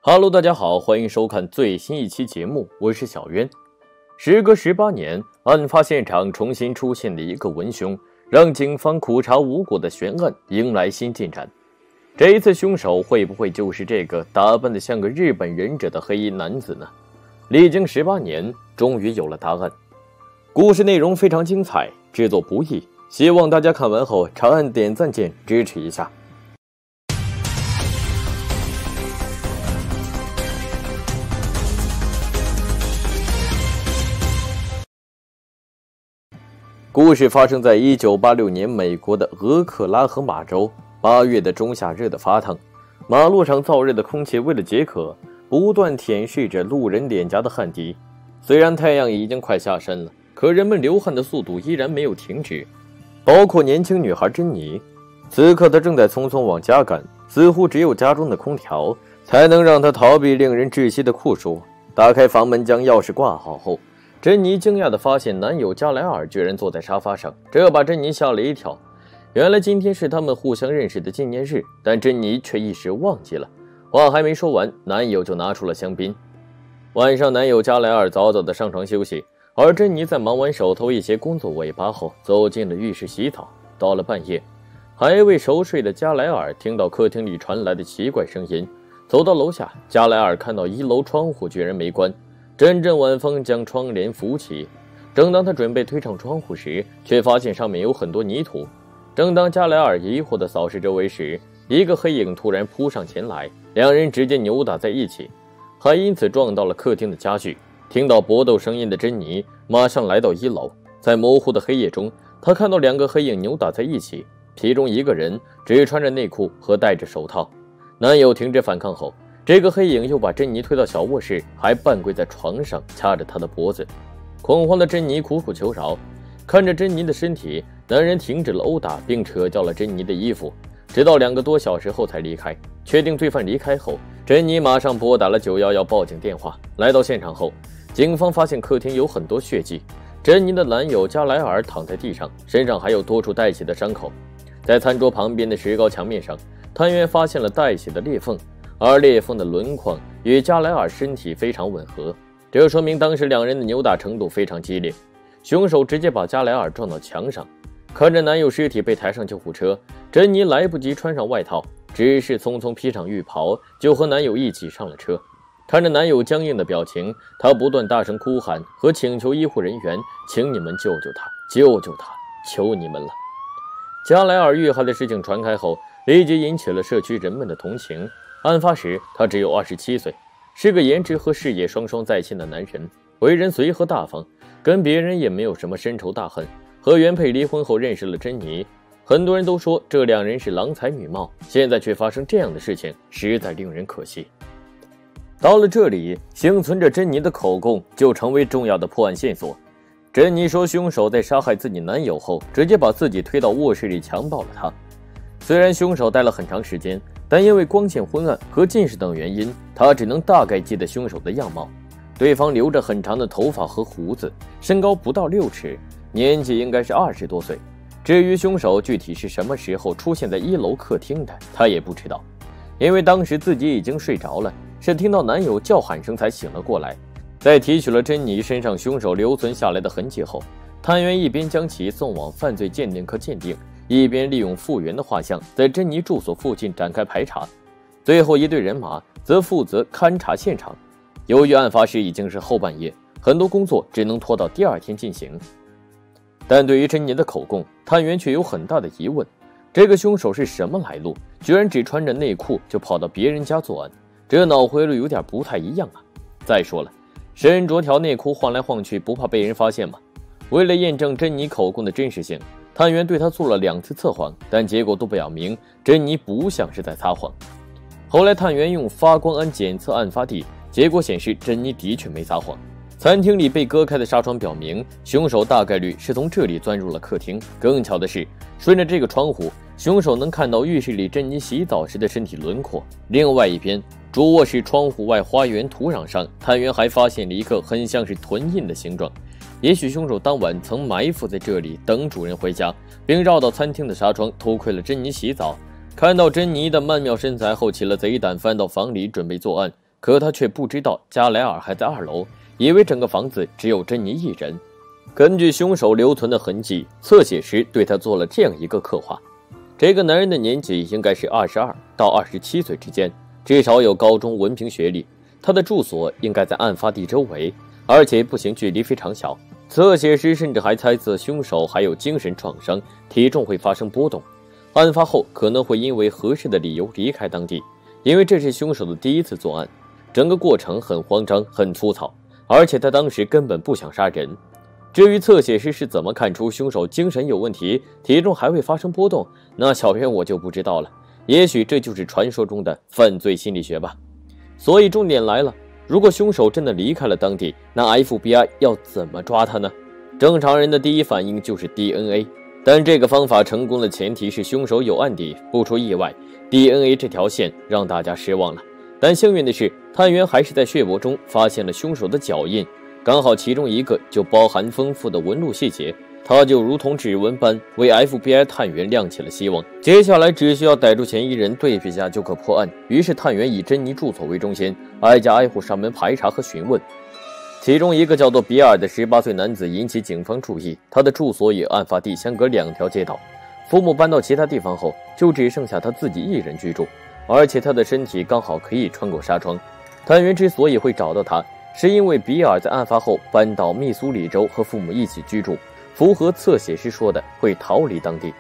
Hello， 大家好，欢迎收看最新一期节目，我是小渊。时隔18年，案发现场重新出现的一个文凶，让警方苦查无果的悬案迎来新进展。这一次凶手会不会就是这个打扮得像个日本忍者的黑衣男子呢？历经18年，终于有了答案。故事内容非常精彩，制作不易，希望大家看完后长按点赞键支持一下。故事发生在1986年美国的俄克拉荷马州，8月的中夏热得发烫，马路上燥热的空气为了解渴，不断舔舐着路人脸颊的汗滴。虽然太阳已经快下山了，可人们流汗的速度依然没有停止，包括年轻女孩珍妮。此刻她正在匆匆往家赶，似乎只有家中的空调才能让她逃避令人窒息的酷暑。打开房门将钥匙挂好后，珍妮惊讶地发现男友加莱尔居然坐在沙发上，这把珍妮吓了一跳。原来今天是他们互相认识的纪念日，但珍妮却一时忘记了。话还没说完，男友就拿出了香槟。晚上，男友加莱尔早早地上床休息，而珍妮在忙完手头一些工作尾巴后，走进了浴室洗澡。到了半夜，还未熟睡的加莱尔听到客厅里传来的奇怪声音，走到楼下，加莱尔看到1楼窗户居然没关。阵阵晚风将窗帘拂起，正当他准备推上窗户时，却发现上面有很多泥土。正当加莱尔疑惑地扫视周围时，一个黑影突然扑上前来，两人直接扭打在一起，还因此撞到了客厅的家具。听到搏斗声音的珍妮马上来到1楼，在模糊的黑夜中，她看到2个黑影扭打在一起，其中一个人只穿着内裤和戴着手套。男友停止反抗后，这个黑影又把珍妮推到小卧室，还半跪在床上掐着她的脖子。恐慌的珍妮苦苦求饶，看着珍妮的身体，男人停止了殴打，并扯掉了珍妮的衣服，直到2个多小时后才离开。确定罪犯离开后，珍妮马上拨打了911报警电话。来到现场后，警方发现客厅有很多血迹，珍妮的男友加莱尔躺在地上，身上还有多处带血的伤口。在餐桌旁边的石膏墙面上，探员发现了带血的裂缝，而裂缝的轮廓与加莱尔身体非常吻合，这说明当时2人的扭打程度非常激烈。凶手直接把加莱尔撞到墙上。看着男友尸体被抬上救护车，珍妮来不及穿上外套，只是匆匆披上浴袍，就和男友一起上了车。看着男友僵硬的表情，她不断大声哭喊和请求医护人员，请你们救救他，救救他，求你们了。加莱尔遇害的事情传开后，立即引起了社区人们的同情。案发时他只有27岁，是个颜值和事业双双在线的男人，为人随和大方，跟别人也没有什么深仇大恨。和原配离婚后认识了珍妮，很多人都说这2人是郎才女貌，现在却发生这样的事情，实在令人可惜。到了这里，幸存者珍妮的口供就成为重要的破案线索。珍妮说，凶手在杀害自己男友后，直接把自己推到卧室里强暴了他。虽然凶手待了很长时间，但因为光线昏暗和近视等原因，他只能大概记得凶手的样貌。对方留着很长的头发和胡子，身高不到6尺，年纪应该是20多岁。至于凶手具体是什么时候出现在1楼客厅的，他也不知道，因为当时自己已经睡着了，是听到男友叫喊声才醒了过来。在提取了珍妮身上凶手留存下来的痕迹后，探员一边将其送往犯罪鉴定科鉴定，一边利用复原的画像在珍妮住所附近展开排查。最后一队人马则负责勘察现场。由于案发时已经是后半夜，很多工作只能拖到第2天进行。但对于珍妮的口供，探员却有很大的疑问，这个凶手是什么来路，居然只穿着内裤就跑到别人家作案，这脑回路有点不太一样啊。再说了，身着条内裤晃来晃去，不怕被人发现吗？为了验证珍妮口供的真实性，探员对她做了2次测谎，但结果都表明珍妮不像是在撒谎。后来探员用发光胺检测案发地，结果显示珍妮的确没撒谎。餐厅里被割开的纱窗表明，凶手大概率是从这里钻入了客厅。更巧的是，顺着这个窗户，凶手能看到浴室里珍妮洗澡时的身体轮廓。另外一边，主卧室窗户外花园土壤上，探员还发现了一个很像是臀印的形状。也许凶手当晚曾埋伏在这里等主人回家，并绕到餐厅的纱窗偷窥了珍妮洗澡。看到珍妮的曼妙身材后，起了贼胆，翻到房里准备作案。可他却不知道加莱尔还在2楼，以为整个房子只有珍妮一人。根据凶手留存的痕迹，侧写师对他做了这样一个刻画：这个男人的年纪应该是22到27岁之间，至少有高中文凭学历。他的住所应该在案发地周围，而且步行距离非常小。侧写师甚至还猜测凶手还有精神创伤，体重会发生波动，案发后可能会因为合适的理由离开当地，因为这是凶手的第一次作案。整个过程很慌张，很粗糙，而且他当时根本不想杀人。至于侧写师是怎么看出凶手精神有问题，体重还会发生波动，那小编我就不知道了。也许这就是传说中的犯罪心理学吧。所以重点来了，如果凶手真的离开了当地，那 FBI 要怎么抓他呢？正常人的第一反应就是 DNA， 但这个方法成功的前提是凶手有案底。不出意外， DNA 这条线让大家失望了。但幸运的是，探员还是在血泊中发现了凶手的脚印，刚好其中一个就包含丰富的纹路细节，它就如同指纹般为 FBI 探员亮起了希望。接下来只需要逮住嫌疑人，对比下就可破案。于是探员以珍妮住所为中心，挨家挨户上门排查和询问。其中一个叫做比尔的18岁男子引起警方注意，他的住所与案发地相隔2条街道。父母搬到其他地方后，就只剩下他自己一人居住，而且他的身体刚好可以穿过纱窗。探员之所以会找到他，是因为比尔在案发后搬到密苏里州和父母一起居住，符合侧写师说的会逃离当地。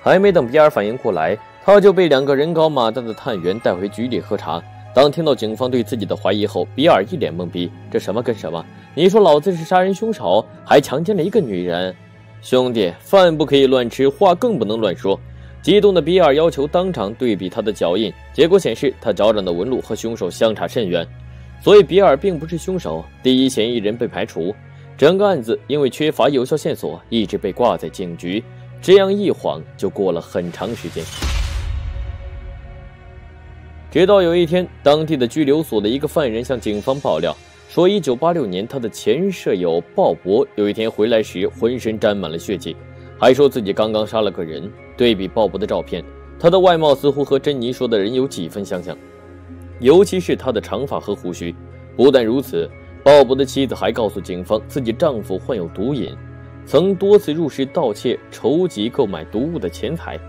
还没等比尔反应过来，他就被2个人高马大的探员带回局里喝茶。当听到警方对自己的怀疑后，比尔一脸懵逼，这什么跟什么？你说老子是杀人凶手，还强奸了一个女人？兄弟，饭不可以乱吃，话更不能乱说。激动的比尔要求当场对比他的脚印，结果显示他脚掌的纹路和凶手相差甚远，所以比尔并不是凶手，第一嫌疑人被排除。整个案子因为缺乏有效线索，一直被挂在警局，这样一晃就过了很长时间。直到有一天，当地的拘留所的一个犯人向警方爆料说，1986年他的前舍友鲍勃有一天回来时浑身沾满了血迹，还说自己刚刚杀了个人。对比鲍勃的照片，他的外貌似乎和珍妮说的人有几分相像，尤其是他的长发和胡须。不但如此，鲍勃的妻子还告诉警方自己丈夫患有毒瘾，曾多次入室盗窃，筹集购买毒物的钱财。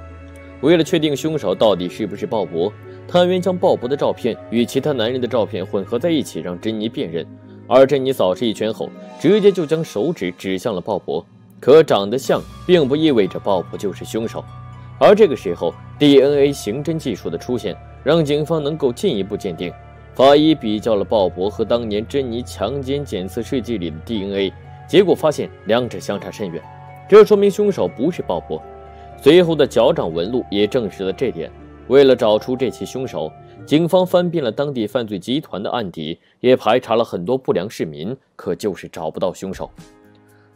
为了确定凶手到底是不是鲍勃，探员将鲍勃的照片与其他男人的照片混合在一起，让珍妮辨认。而珍妮扫视一圈后，直接就将手指指向了鲍勃。可长得像并不意味着鲍勃就是凶手。而这个时候 DNA 刑侦技术的出现，让警方能够进一步鉴定。法医比较了鲍勃和当年珍妮强奸检测试剂里的 DNA， 结果发现两者相差甚远，这说明凶手不是鲍勃。随后的脚掌纹路也证实了这点。为了找出这起凶手，警方翻遍了当地犯罪集团的案底，也排查了很多不良市民，可就是找不到凶手。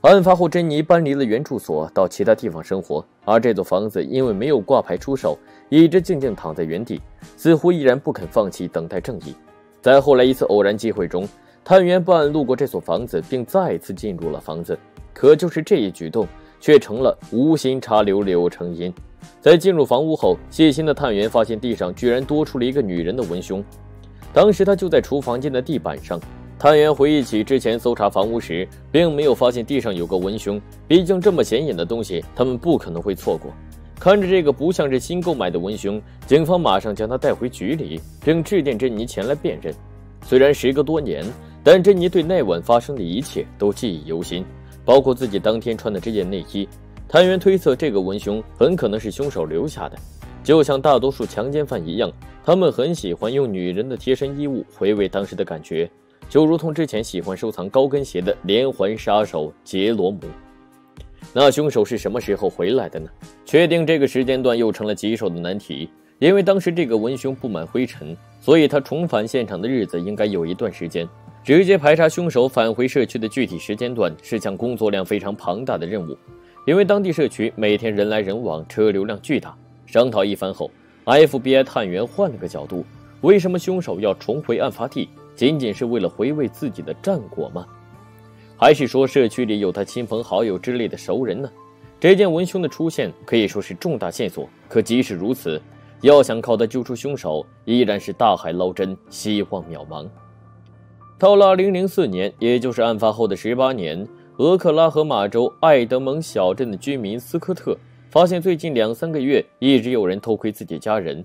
案发后，珍妮搬离了原住所，到其他地方生活，而这座房子因为没有挂牌出售，一直静静躺在原地，似乎依然不肯放弃等待正义。在后来一次偶然机会中，探员办案路过这所房子，并再次进入了房子，可就是这一举动却成了无心插柳柳成荫。在进入房屋后，细心的探员发现地上居然多出了一个女人的文胸，当时她就在厨房间的地板上。探员回忆起之前搜查房屋时，并没有发现地上有个文胸，毕竟这么显眼的东西，他们不可能会错过。看着这个不像是新购买的文胸，警方马上将他带回局里，并致电珍妮前来辨认。虽然时隔多年，但珍妮对那晚发生的一切都记忆犹新，包括自己当天穿的这件内衣。探员推测这个文胸很可能是凶手留下的，就像大多数强奸犯一样，他们很喜欢用女人的贴身衣物回味当时的感觉，就如同之前喜欢收藏高跟鞋的连环杀手杰罗姆。那凶手是什么时候回来的呢？确定这个时间段又成了棘手的难题，因为当时这个文胸布满灰尘，所以他重返现场的日子应该有一段时间。直接排查凶手返回社区的具体时间段是项工作量非常庞大的任务，因为当地社区每天人来人往，车流量巨大。商讨一番后， FBI 探员换了个角度，为什么凶手要重回案发地？仅仅是为了回味自己的战果吗？还是说社区里有他亲朋好友之类的熟人呢？这件文胸的出现可以说是重大线索，可即使如此，要想靠它揪出凶手，依然是大海捞针，希望渺茫。到了2004年，也就是案发后的18年，俄克拉荷马州艾德蒙小镇的居民斯科特发现最近2-3个月一直有人偷窥自己家人。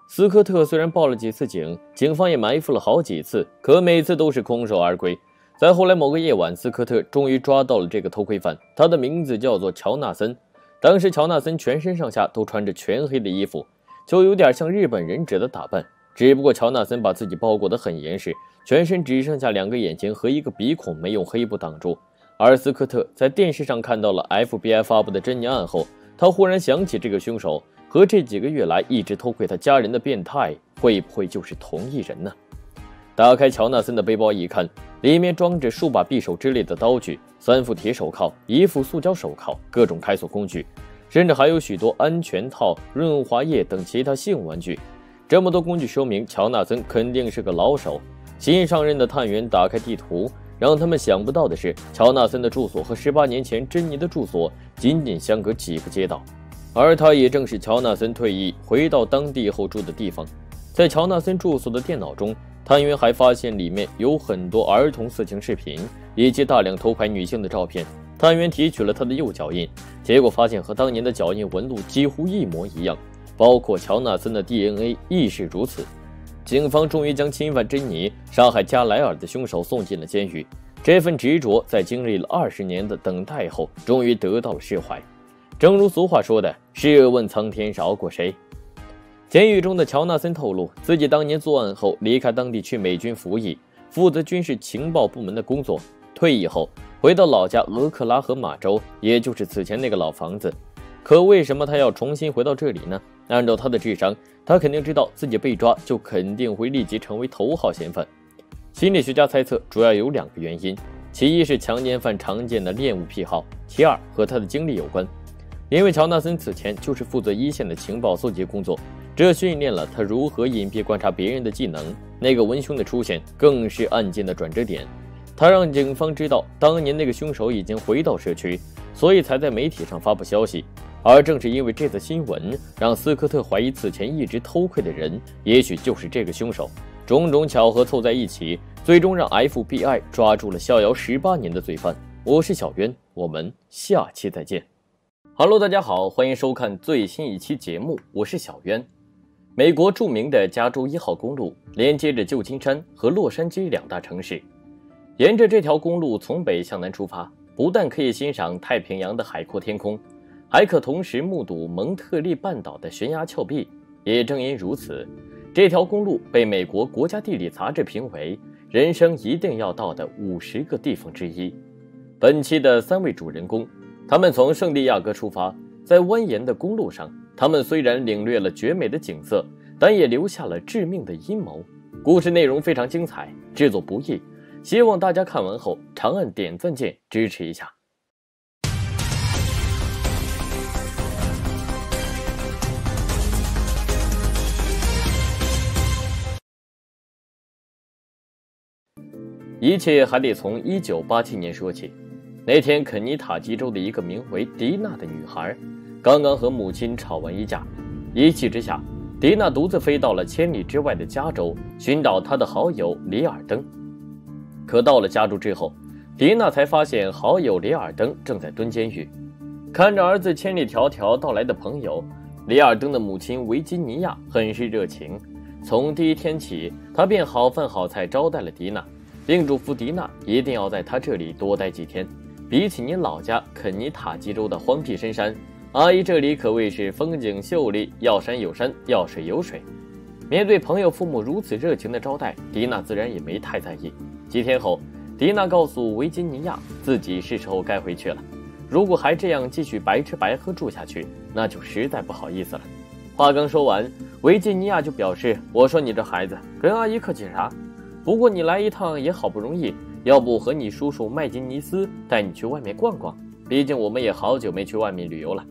斯科特虽然报了几次警，警方也埋伏了好几次，可每次都是空手而归。在后来某个夜晚，斯科特终于抓到了这个偷窥犯，他的名字叫做乔纳森。当时乔纳森全身上下都穿着全黑的衣服，就有点像日本忍者的打扮，只不过乔纳森把自己包裹得很严实，全身只剩下2个眼睛和1个鼻孔没用黑布挡住。而斯科特在电视上看到了 FBI 发布的珍妮案后，他忽然想起这个凶手和这几个月来一直偷窥他家人的变态，会不会就是同一人呢？打开乔纳森的背包一看，里面装着数把匕首之类的刀具、3副铁手铐、1副塑胶手铐、各种开锁工具，甚至还有许多安全套、润滑液等其他性玩具。这么多工具说明乔纳森肯定是个老手。新上任的探员打开地图，让他们想不到的是，乔纳森的住所和18年前珍妮的住所仅仅相隔几个街道，而他也正是乔纳森退役回到当地后住的地方。在乔纳森住所的电脑中，探员还发现里面有很多儿童色情视频以及大量偷拍女性的照片。探员提取了他的右脚印，结果发现和当年的脚印纹路几乎一模一样，包括乔纳森的 DNA 亦是如此。警方终于将侵犯珍妮、杀害加莱尔的凶手送进了监狱。这份执着在经历了20年的等待后，终于得到了释怀。正如俗话说的，试问苍天饶过谁？监狱中的乔纳森透露，自己当年作案后离开当地去美军服役，负责军事情报部门的工作。退役后回到老家俄克拉荷马州，也就是此前那个老房子。可为什么他要重新回到这里呢？按照他的智商，他肯定知道自己被抓就肯定会立即成为头号嫌犯。心理学家猜测主要有2个原因，其一是强奸犯常见的恋物癖好，其二和他的经历有关。因为乔纳森此前就是负责一线的情报搜集工作，这训练了他如何隐蔽观察别人的技能。那个文凶的出现更是案件的转折点，他让警方知道当年那个凶手已经回到社区，所以才在媒体上发布消息。而正是因为这则新闻，让斯科特怀疑此前一直偷窥的人也许就是这个凶手。种种巧合凑在一起，最终让 FBI 抓住了逍遥18年的罪犯。我是小渊，我们下期再见。Hello， 大家好，欢迎收看最新一期节目，我是小渊。美国著名的加州1号公路连接着旧金山和洛杉矶2大城市。沿着这条公路从北向南出发，不但可以欣赏太平洋的海阔天空，还可同时目睹蒙特利半岛的悬崖峭壁。也正因如此，这条公路被美国国家地理杂志评为人生一定要到的50个地方之一。本期的3位主人公，他们从圣地亚哥出发，在蜿蜒的公路上，他们虽然领略了绝美的景色，但也留下了致命的阴谋。故事内容非常精彩，制作不易，希望大家看完后长按点赞键支持一下。一切还得从1987年说起。那天，肯尼塔基州的一个名为迪娜的女孩，刚刚和母亲吵完一架，一气之下，迪娜独自飞到了千里之外的加州，寻找她的好友里尔登。可到了加州之后，迪娜才发现好友里尔登正在蹲监狱。看着儿子千里迢迢到来的朋友，里尔登的母亲维吉尼亚很是热情。从第一天起，她便好饭好菜招待了迪娜，并嘱咐迪娜一定要在她这里多待几天。比起您老家肯尼塔基州的荒僻深山，阿姨这里可谓是风景秀丽，要山有山，要水有水。面对朋友父母如此热情的招待，迪娜自然也没太在意。几天后，迪娜告诉维吉尼亚自己是时候该回去了，如果还这样继续白吃白喝住下去，那就实在不好意思了。话刚说完，维吉尼亚就表示，我说你这孩子跟阿姨客气啥，不过你来一趟也好不容易，要不和你叔叔麦金尼斯带你去外面逛逛，毕竟我们也好久没去外面旅游了。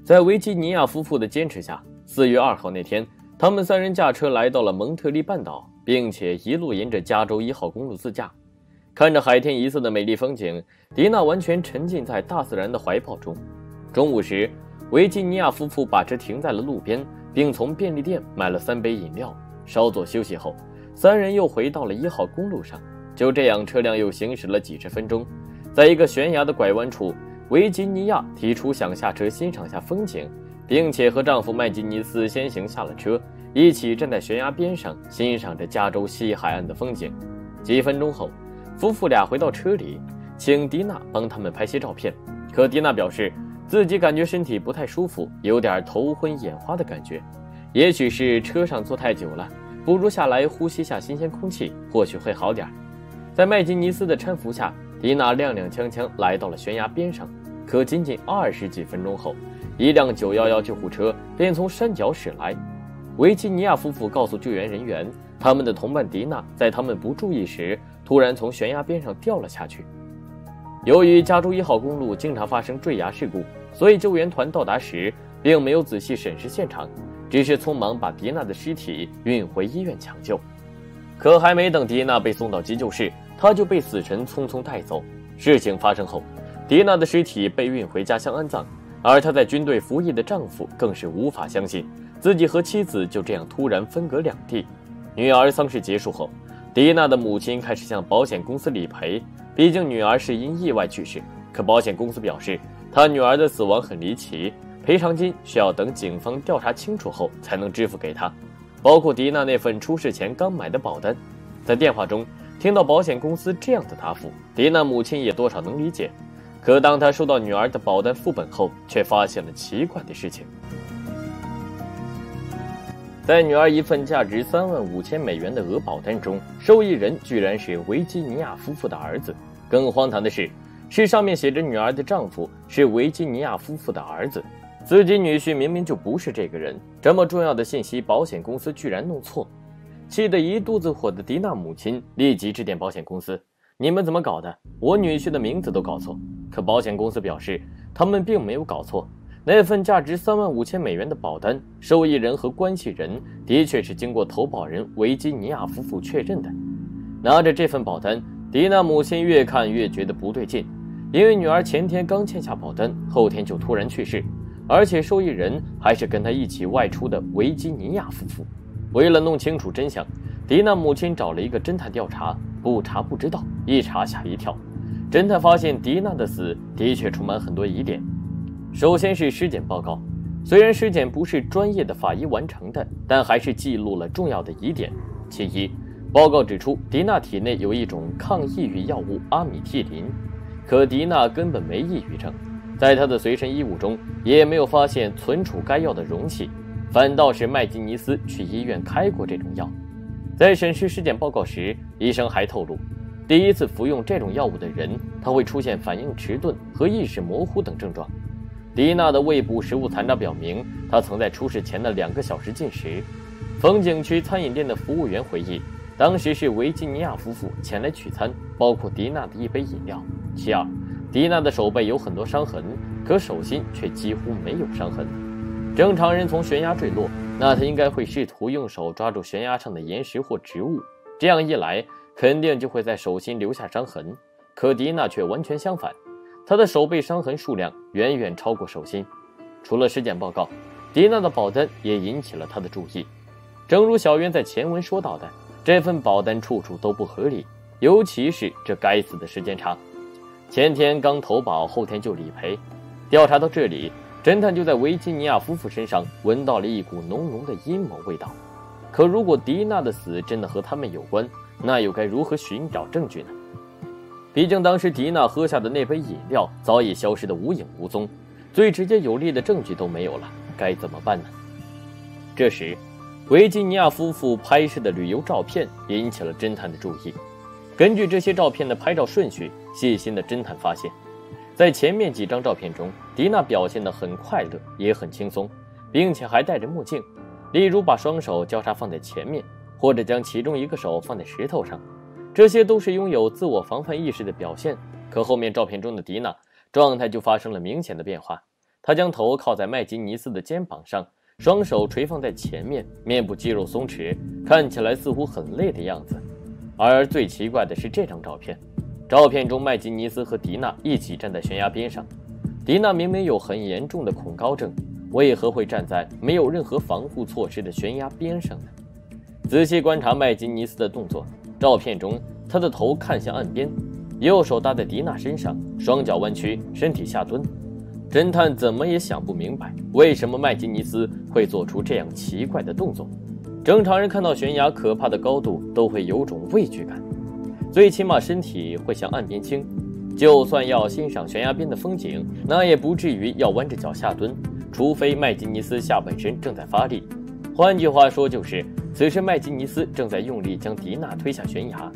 在维吉尼亚夫妇的坚持下，4月2号那天，他们3人驾车来到了蒙特利半岛，并且一路沿着加州1号公路自驾。看着海天一色的美丽风景，迪娜完全沉浸在大自然的怀抱中。中午时，维吉尼亚夫妇把车停在了路边，并从便利店买了3杯饮料。稍作休息后，3人又回到了1号公路上。就这样，车辆又行驶了几十分钟，在一个悬崖的拐弯处，维吉尼亚提出想下车欣赏下风景，并且和丈夫麦基尼斯先行下了车，一起站在悬崖边上欣赏着加州西海岸的风景。几分钟后，夫妇俩回到车里，请迪娜帮他们拍些照片。可迪娜表示自己感觉身体不太舒服，有点头昏眼花的感觉，也许是车上坐太久了，不如下来呼吸下新鲜空气，或许会好点。在麦基尼斯的搀扶下，迪娜踉踉跄跄来到了悬崖边上。可仅仅20几分钟后，一辆911救护车便从山脚驶来。维吉尼亚夫妇告诉救援人员，他们的同伴迪娜在他们不注意时突然从悬崖边上掉了下去。由于加州1号公路经常发生坠崖事故，所以救援团到达时并没有仔细审视现场，只是匆忙把迪娜的尸体运回医院抢救。可还没等迪娜被送到急救室，她就被死神匆匆带走。事情发生后，迪娜的尸体被运回家乡安葬，而她在军队服役的丈夫更是无法相信自己和妻子就这样突然分隔两地。女儿丧事结束后，迪娜的母亲开始向保险公司理赔，毕竟女儿是因意外去世。可保险公司表示，她女儿的死亡很离奇，赔偿金需要等警方调查清楚后才能支付给她，包括迪娜那份出事前刚买的保单。在电话中听到保险公司这样的答复，迪娜母亲也多少能理解。可当她收到女儿的保单副本后，却发现了奇怪的事情。在女儿一份价值35000美元的额保单中，受益人居然是维吉尼亚夫妇的儿子。更荒唐的是上面写着女儿的丈夫是维吉尼亚夫妇的儿子，自己女婿明明就不是这个人。这么重要的信息，保险公司居然弄错。气得一肚子火的迪娜母亲立即致电保险公司，你们怎么搞的？我女婿的名字都搞错。可保险公司表示他们并没有搞错，那份价值35000美元的保单，受益人和关系人的确是经过投保人维吉尼亚夫妇确认的。拿着这份保单，迪娜母亲越看越觉得不对劲，因为女儿前天刚签下保单，后天就突然去世，而且受益人还是跟她一起外出的维吉尼亚夫妇。为了弄清楚真相，迪娜母亲找了一个侦探调查，不查不知道，一查吓一跳。侦探发现迪娜的死的确充满很多疑点。首先是尸检报告，虽然尸检不是专业的法医完成的，但还是记录了重要的疑点。其一，报告指出迪娜体内有一种抗抑郁药物阿米替林，可迪娜根本没抑郁症，在她的随身衣物中也没有发现存储该药的容器，反倒是麦基尼斯去医院开过这种药。在审视尸检报告时，医生还透露，第一次服用这种药物的人，他会出现反应迟钝和意识模糊等症状。迪娜的胃部食物残渣表明，她曾在出事前的2个小时进食。风景区餐饮店的服务员回忆，当时是维吉尼亚夫妇前来取餐，包括迪娜的一杯饮料。其二，迪娜的手背有很多伤痕，可手心却几乎没有伤痕。正常人从悬崖坠落，那他应该会试图用手抓住悬崖上的岩石或植物，这样一来肯定就会在手心留下伤痕。可迪娜却完全相反，她的手背伤痕数量远远超过手心。除了尸检报告，迪娜的保单也引起了她的注意。正如小渊在前文说到的，这份保单处处都不合理，尤其是这该死的时间差，前天刚投保，后天就理赔。调查到这里，侦探就在维吉尼亚夫妇身上闻到了一股浓浓的阴谋味道。可如果迪娜的死真的和他们有关，那又该如何寻找证据呢？毕竟当时迪娜喝下的那杯饮料早已消失得无影无踪，最直接有力的证据都没有了，该怎么办呢？这时维吉尼亚夫妇拍摄的旅游照片引起了侦探的注意。根据这些照片的拍照顺序，细心的侦探发现，在前面几张照片中，迪娜表现得很快乐，也很轻松，并且还戴着墨镜，例如把双手交叉放在前面，或者将其中一个手放在石头上，这些都是拥有自我防范意识的表现。可后面照片中的迪娜状态就发生了明显的变化，她将头靠在麦基尼斯的肩膀上，双手垂放在前面，面部肌肉松弛，看起来似乎很累的样子。而最奇怪的是这张照片，照片中麦基尼斯和迪娜一起站在悬崖边上，迪娜明明有很严重的恐高症，为何会站在没有任何防护措施的悬崖边上呢？仔细观察麦基尼斯的动作，照片中他的头看向岸边，右手搭在迪娜身上，双脚弯曲，身体下蹲。侦探怎么也想不明白，为什么麦吉尼斯会做出这样奇怪的动作。正常人看到悬崖可怕的高度都会有种畏惧感，最起码身体会向岸边倾。就算要欣赏悬崖边的风景，那也不至于要弯着脚下蹲，除非麦吉尼斯下半身正在发力。换句话说，就是此时麦吉尼斯正在用力将迪娜推下悬崖。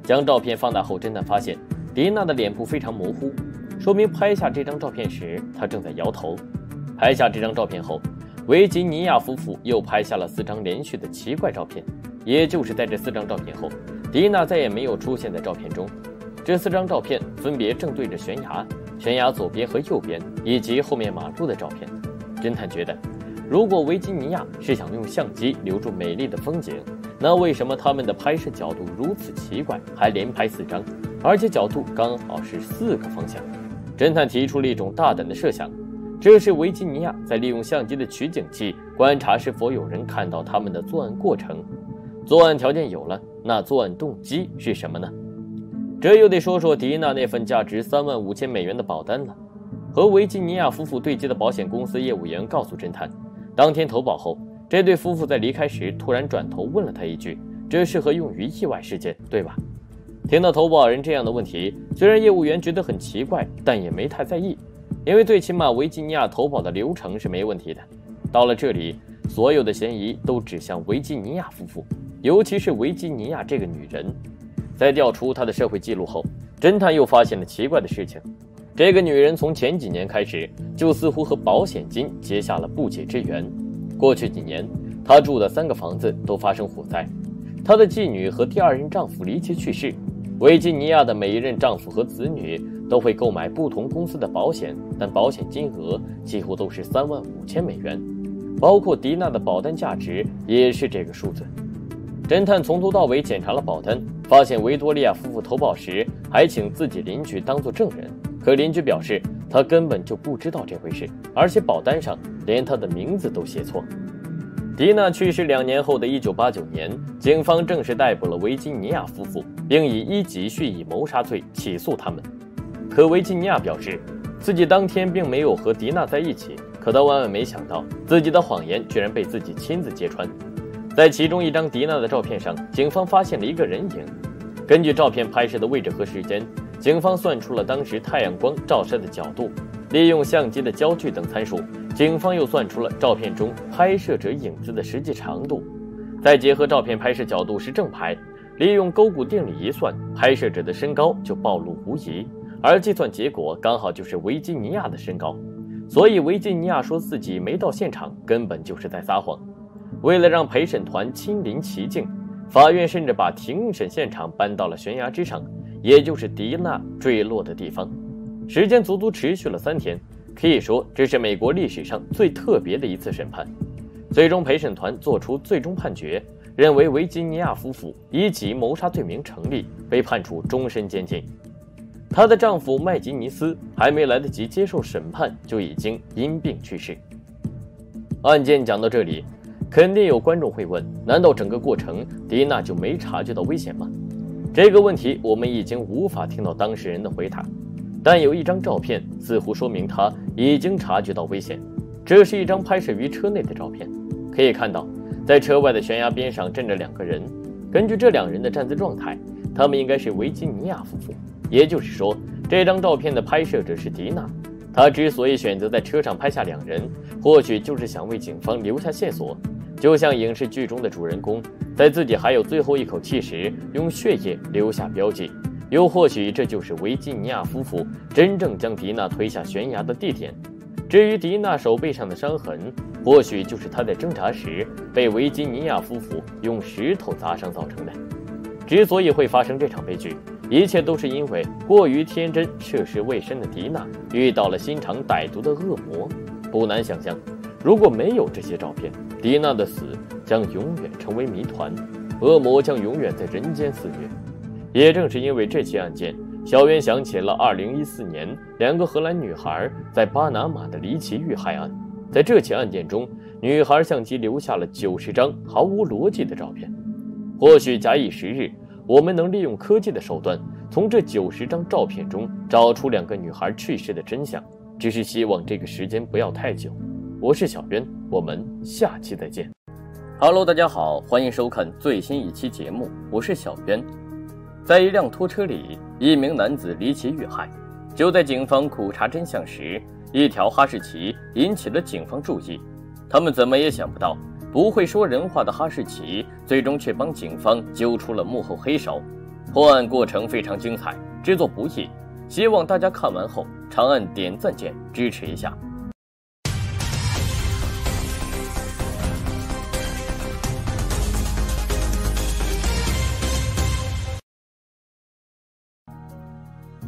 将照片放大后，侦探发现迪娜的脸部非常模糊，说明拍下这张照片时她正在摇头。拍下这张照片后，维吉尼亚夫妇又拍下了4张连续的奇怪照片，也就是在这4张照片后，迪娜再也没有出现在照片中。这4张照片分别正对着悬崖、悬崖左边和右边，以及后面马路的照片。侦探觉得，如果维吉尼亚是想用相机留住美丽的风景，那为什么他们的拍摄角度如此奇怪，还连拍4张，而且角度刚好是4个方向？侦探提出了一种大胆的设想，这是维吉尼亚在利用相机的取景器观察是否有人看到他们的作案过程。作案条件有了，那作案动机是什么呢？这又得说说迪娜那份价值$35,000的保单了。和维吉尼亚夫妇对接的保险公司业务员告诉侦探，当天投保后，这对夫妇在离开时突然转头问了他一句：“这适合用于意外事件，对吧？”听到投保人这样的问题，虽然业务员觉得很奇怪，但也没太在意，因为最起码维吉尼亚投保的流程是没问题的。到了这里，所有的嫌疑都指向维吉尼亚夫妇，尤其是维吉尼亚这个女人。在调出她的社会记录后，侦探又发现了奇怪的事情。这个女人从前几年开始，就似乎和保险金结下了不解之缘。过去几年，她住的3个房子都发生火灾，她的继女和第2任丈夫离奇去世。维吉尼亚的每一任丈夫和子女都会购买不同公司的保险，但保险金额几乎都是$35,000，包括迪娜的保单价值也是这个数字。侦探从头到尾检查了保单，发现维多利亚夫妇投保时还请自己邻居当作证人，可邻居表示他根本就不知道这回事，而且保单上连他的名字都写错。迪娜去世2年后的1989年，警方正式逮捕了维吉尼亚夫妇，并以1级蓄意谋杀罪起诉他们。可维吉尼亚表示自己当天并没有和迪娜在一起，可他万万没想到自己的谎言居然被自己亲自揭穿。在其中一张迪娜的照片上，警方发现了一个人影。根据照片拍摄的位置和时间，警方算出了当时太阳光照射的角度，利用相机的焦距等参数，警方又算出了照片中拍摄者影子的实际长度，再结合照片拍摄角度是正拍，利用勾股定理一算，拍摄者的身高就暴露无遗，而计算结果刚好就是维吉尼亚的身高。所以维吉尼亚说自己没到现场，根本就是在撒谎。为了让陪审团亲临其境，法院甚至把庭审现场搬到了悬崖之上，也就是迪娜坠落的地方。时间足足持续了3天，可以说这是美国历史上最特别的一次审判。最终陪审团作出最终判决，认为维吉尼亚夫妇1级谋杀罪名成立，被判处终身监禁。她的丈夫麦吉尼斯还没来得及接受审判，就已经因病去世。案件讲到这里，肯定有观众会问，难道整个过程迪娜就没察觉到危险吗？这个问题我们已经无法听到当事人的回答，但有一张照片似乎说明她已经察觉到危险。这是一张拍摄于车内的照片，可以看到在车外的悬崖边上站着2个人。根据这2人的站姿状态，他们应该是维吉尼亚夫妇，也就是说这张照片的拍摄者是迪娜。她之所以选择在车上拍下2人，或许就是想为警方留下线索，就像影视剧中的主人公在自己还有最后一口气时用血液留下标记，又或许这就是维吉尼亚夫妇真正将迪娜推下悬崖的地点。至于迪娜手背上的伤痕，或许就是她在挣扎时被维吉尼亚夫妇用石头砸伤造成的。之所以会发生这场悲剧，一切都是因为过于天真涉世未深的迪娜遇到了心肠歹毒的恶魔。不难想象，如果没有这些照片，迪娜的死将永远成为谜团，恶魔将永远在人间肆虐。也正是因为这起案件，小渊想起了2014年2个荷兰女孩在巴拿马的离奇遇害案。在这起案件中，女孩相机留下了90张毫无逻辑的照片。或许假以时日，我们能利用科技的手段，从这90张照片中找出2个女孩去世的真相。只是希望这个时间不要太久。我是小渊，我们下期再见。Hello， 大家好，欢迎收看最新一期节目，我是小渊。在一辆拖车里，一名男子离奇遇害。就在警方苦查真相时，一条哈士奇引起了警方注意。他们怎么也想不到，不会说人话的哈士奇最终却帮警方揪出了幕后黑手。破案过程非常精彩，制作不易，希望大家看完后长按点赞键支持一下。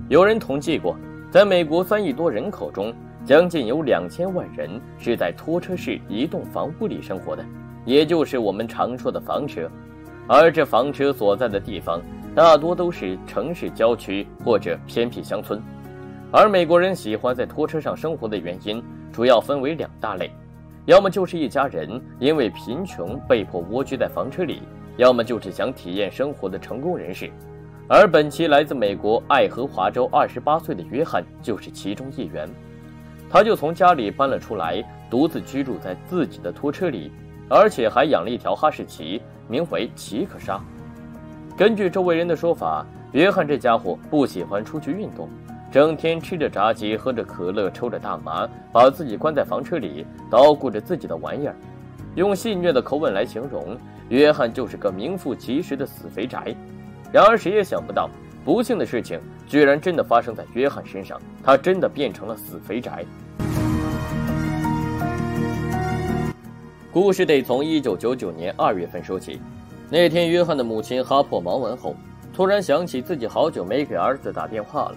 有人统计过，在美国3亿多人口中，将近有2000万人是在拖车式移动房屋里生活的，也就是我们常说的房车。而这房车所在的地方大多都是城市郊区或者偏僻乡村。而美国人喜欢在拖车上生活的原因主要分为2大类，要么就是一家人因为贫穷被迫蜗居在房车里，要么就是想体验生活的成功人士。而本期来自美国爱荷华州28岁的约翰就是其中一员。他就从家里搬了出来，独自居住在自己的拖车里，而且还养了一条哈士奇，名为奇克莎。根据周围人的说法，约翰这家伙不喜欢出去运动，整天吃着炸鸡，喝着可乐，抽着大麻，把自己关在房车里，捣鼓着自己的玩意儿。用戏谑的口吻来形容，约翰就是个名副其实的死肥宅。然而谁也想不到，不幸的事情居然真的发生在约翰身上，他真的变成了死肥宅。故事得从1999年2月份说起。那天约翰的母亲哈珀忙完后，突然想起自己好久没给儿子打电话了，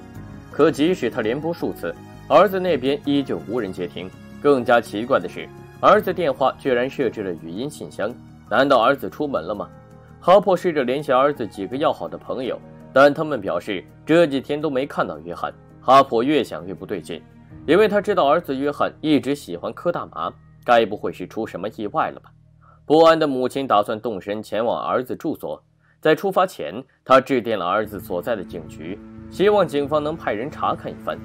可即使他连拨数次，儿子那边依旧无人接听。更加奇怪的是，儿子电话居然设置了语音信箱，难道儿子出门了吗？哈珀试着联系儿子几个要好的朋友，但他们表示这几天都没看到约翰。哈珀越想越不对劲，因为他知道儿子约翰一直喜欢嗑大麻，该不会是出什么意外了吧？不安的母亲打算动身前往儿子住所。在出发前，他致电了儿子所在的警局，希望警方能派人查看一番。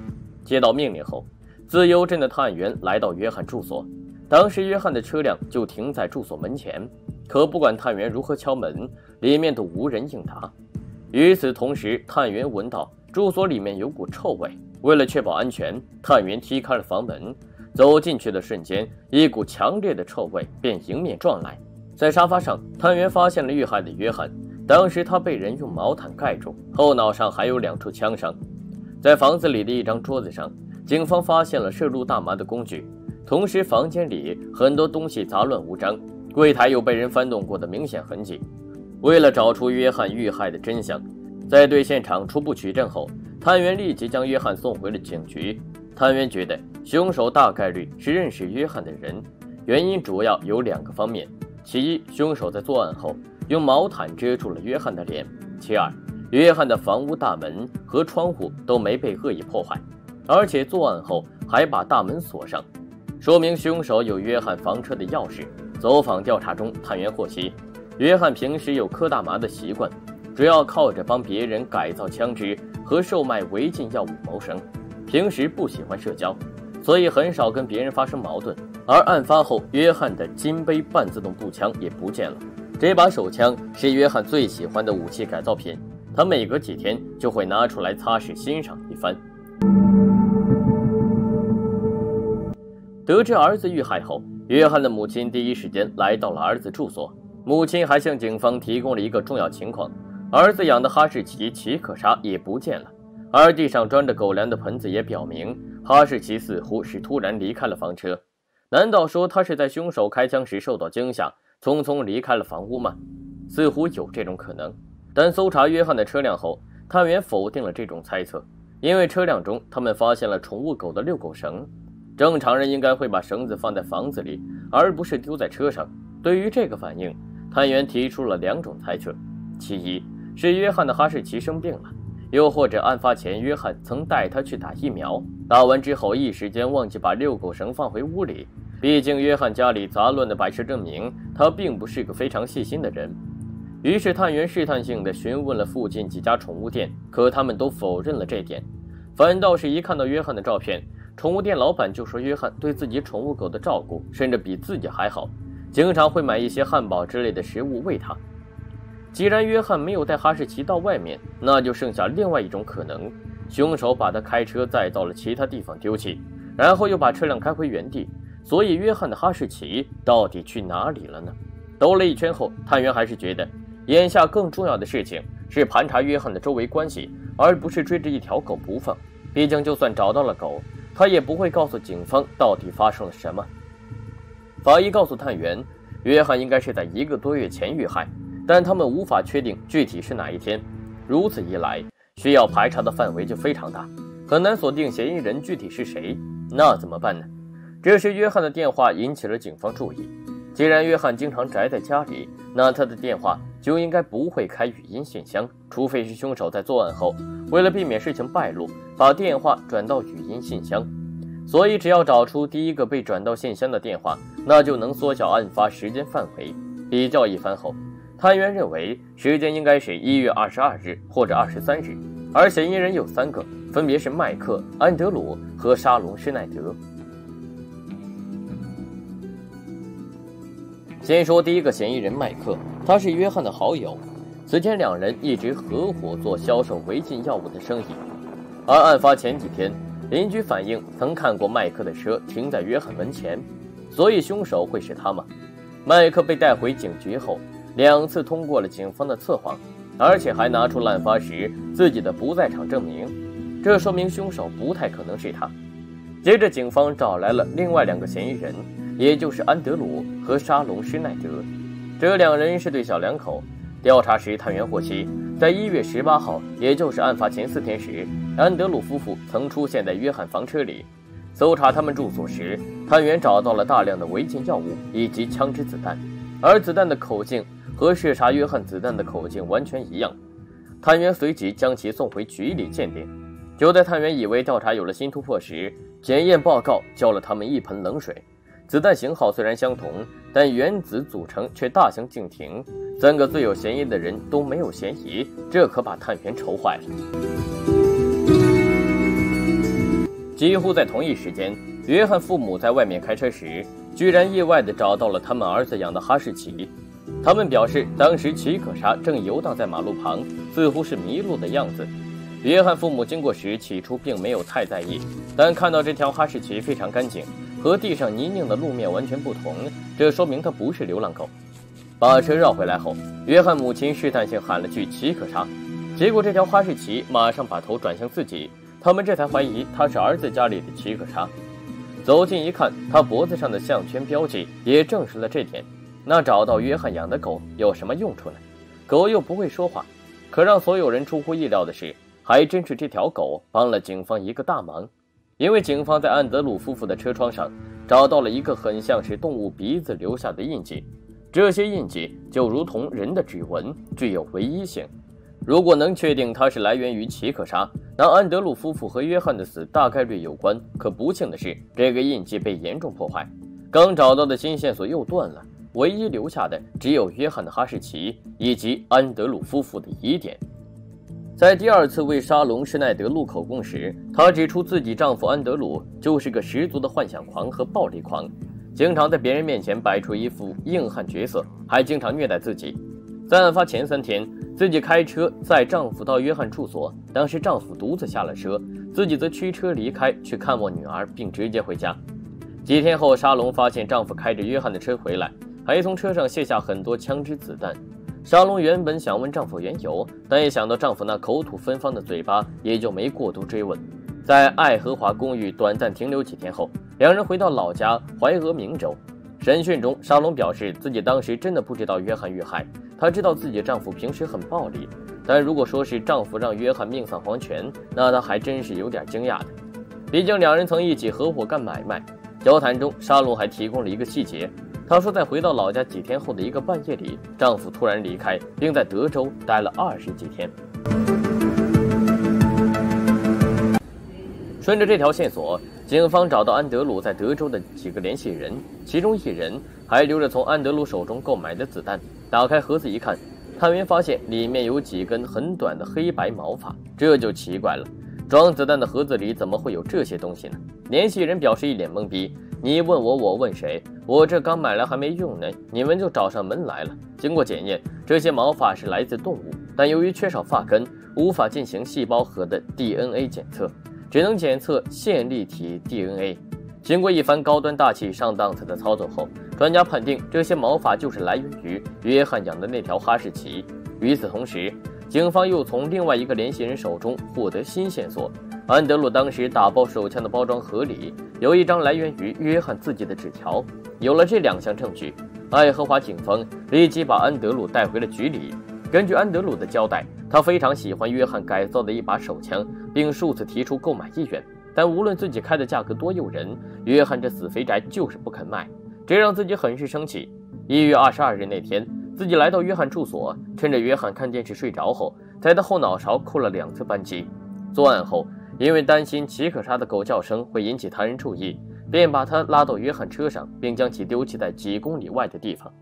接到命令后，自由镇的探员来到约翰住所。当时约翰的车辆就停在住所门前，可不管探员如何敲门，里面都无人应答。与此同时，探员闻到住所里面有股臭味，为了确保安全，探员踢开了房门。走进去的瞬间，一股强烈的臭味便迎面撞来。在沙发上，探员发现了遇害的约翰，当时他被人用毛毯盖住，后脑上还有2处枪伤。在房子里的一张桌子上，警方发现了摄入大麻的工具，同时房间里很多东西杂乱无章，柜台有被人翻动过的明显痕迹。为了找出约翰遇害的真相，在对现场初步取证后，探员立即将约翰送回了警局。探员觉得凶手大概率是认识约翰的人，原因主要有2个方面：其一，凶手在作案后用毛毯遮住了约翰的脸；其二，约翰的房屋大门和窗户都没被恶意破坏，而且作案后还把大门锁上，说明凶手有约翰房车的钥匙。走访调查中，探员获悉，约翰平时有嗑大麻的习惯，主要靠着帮别人改造枪支和售卖违禁药物谋生，平时不喜欢社交，所以很少跟别人发生矛盾。而案发后，约翰的金杯半自动步枪也不见了。这把手枪是约翰最喜欢的武器改造品，他每隔几天就会拿出来擦拭欣赏一番。得知儿子遇害后，约翰的母亲第一时间来到了儿子住所。母亲还向警方提供了一个重要情况：儿子养的哈士奇奇可莎也不见了，而地上装着狗粮的盆子也表明，哈士奇似乎是突然离开了房车。难道说他是在凶手开枪时受到惊吓，匆匆离开了房屋吗？似乎有这种可能，但搜查约翰的车辆后，探员否定了这种猜测，因为车辆中他们发现了宠物狗的遛狗绳。正常人应该会把绳子放在房子里，而不是丢在车上。对于这个反应，探员提出了2种猜测：其一是约翰的哈士奇生病了，又或者案发前约翰曾带他去打疫苗，打完之后一时间忘记把遛狗绳放回屋里。毕竟约翰家里杂乱的摆设证明他并不是个非常细心的人。于是探员试探性地询问了附近几家宠物店，可他们都否认了这点，反倒是一看到约翰的照片，宠物店老板就说约翰对自己宠物狗的照顾甚至比自己还好，经常会买一些汉堡之类的食物喂它。既然约翰没有带哈士奇到外面，那就剩下另外一种可能，凶手把他开车载到了其他地方丢弃，然后又把车辆开回原地。所以约翰的哈士奇到底去哪里了呢？兜了一圈后，探员还是觉得眼下更重要的事情是盘查约翰的周围关系，而不是追着一条狗不放。毕竟就算找到了狗，他也不会告诉警方到底发生了什么。法医告诉探员，约翰应该是在1个多月前遇害，但他们无法确定具体是哪一天。如此一来，需要排查的范围就非常大，很难锁定嫌疑人具体是谁。那怎么办呢？这时约翰的电话引起了警方注意。既然约翰经常宅在家里，那他的电话就应该不会开语音信箱，除非是凶手在作案后为了避免事情败露，把电话转到语音信箱。所以只要找出第一个被转到信箱的电话，那就能缩小案发时间范围。比较一番后，探员认为时间应该是1月22日或者23日，而嫌疑人有3个，分别是麦克、安德鲁和沙龙·施耐德。先说第一个嫌疑人麦克，他是约翰的好友，此前2人一直合伙做销售违禁药物的生意。而案发前几天，邻居反映曾看过麦克的车停在约翰门前，所以凶手会是他吗？麦克被带回警局后，2次通过了警方的测谎，而且还拿出案发时自己的不在场证明，这说明凶手不太可能是他。接着警方找来了另外2个嫌疑人，也就是安德鲁和沙龙·施耐德，这2人是对小两口。调查时，探员获悉，在1月18号，也就是案发前4天时，安德鲁夫妇曾出现在约翰房车里。搜查他们住所时，探员找到了大量的违禁药物以及枪支子弹，而子弹的口径和视察约翰子弹的口径完全一样。探员随即将其送回局里鉴定。就在探员以为调查有了新突破时，检验报告浇了他们一盆冷水。子弹型号虽然相同，但原子组成却大相径庭，3个最有嫌疑的人都没有嫌疑，这可把探员愁坏了。几乎在同一时间，约翰父母在外面开车时，居然意外地找到了他们儿子养的哈士奇。他们表示，当时奇可莎正游荡在马路旁，似乎是迷路的样子。约翰父母经过时，起初并没有太在意，但看到这条哈士奇非常干净，和地上泥泞的路面完全不同，这说明它不是流浪狗。把车绕回来后，约翰母亲试探性喊了句奇可莎，结果这条哈士奇马上把头转向自己，他们这才怀疑它是儿子家里的奇可莎。走近一看，它脖子上的项圈标记也证实了这点。那找到约翰养的狗有什么用处呢？狗又不会说话。可让所有人出乎意料的是，还真是这条狗帮了警方一个大忙。因为警方在安德鲁夫妇的车窗上找到了一个很像是动物鼻子留下的印记，这些印记就如同人的指纹，具有唯一性。如果能确定它是来源于奇可莎，那安德鲁夫妇和约翰的死大概率有关。可不幸的是，这个印记被严重破坏，刚找到的新线索又断了，唯一留下的只有约翰的哈士奇以及安德鲁夫妇的疑点。在第2次为沙龙·施耐德录口供时，她指出自己丈夫安德鲁就是个十足的幻想狂和暴力狂，经常在别人面前摆出一副硬汉角色，还经常虐待自己。在案发前3天，自己开车载丈夫到约翰住所，当时丈夫独自下了车，自己则驱车离开去看望女儿，并直接回家。几天后，沙龙发现丈夫开着约翰的车回来，还从车上卸下很多枪支子弹。沙龙原本想问丈夫缘由，但一想到丈夫那口吐芬芳的嘴巴，也就没过多追问。在爱荷华公寓短暂停留几天后，2人回到老家怀俄明州。审讯中，沙龙表示自己当时真的不知道约翰遇害，她知道自己丈夫平时很暴力，但如果说是丈夫让约翰命丧黄泉，那她还真是有点惊讶的。毕竟2人曾一起合伙干买卖。交谈中，沙龙还提供了一个细节，她说在回到老家几天后的一个半夜里，丈夫突然离开，并在德州待了20几天。顺着这条线索，警方找到安德鲁在德州的几个联系人，其中1人还留着从安德鲁手中购买的子弹。打开盒子一看，探员发现里面有几根很短的黑白毛发，这就奇怪了，装子弹的盒子里怎么会有这些东西呢？联系人表示一脸懵逼，你问我，我问谁？我这刚买来还没用呢，你们就找上门来了。经过检验，这些毛发是来自动物，但由于缺少发根，无法进行细胞核的 DNA 检测，只能检测线粒体 DNA。经过一番高端大气上档次的操作后，专家判定这些毛发就是来源于约翰养的那条哈士奇。与此同时，警方又从另外一个联系人手中获得新线索，安德鲁当时打包手枪的包装盒里有一张来源于约翰自己的纸条。有了这2项证据，爱荷华警方立即把安德鲁带回了局里。根据安德鲁的交代，他非常喜欢约翰改造的一把手枪，并数次提出购买意愿，但无论自己开的价格多诱人，约翰这死肥宅就是不肯卖，这让自己很是生气。1月22日那天，自己来到约翰住所，趁着约翰看电视睡着后，在他后脑勺扣了2次扳机。作案后，因为担心奇可莎的狗叫声会引起他人注意，便把他拉到约翰车上，并将其丢弃在几公里外的地方。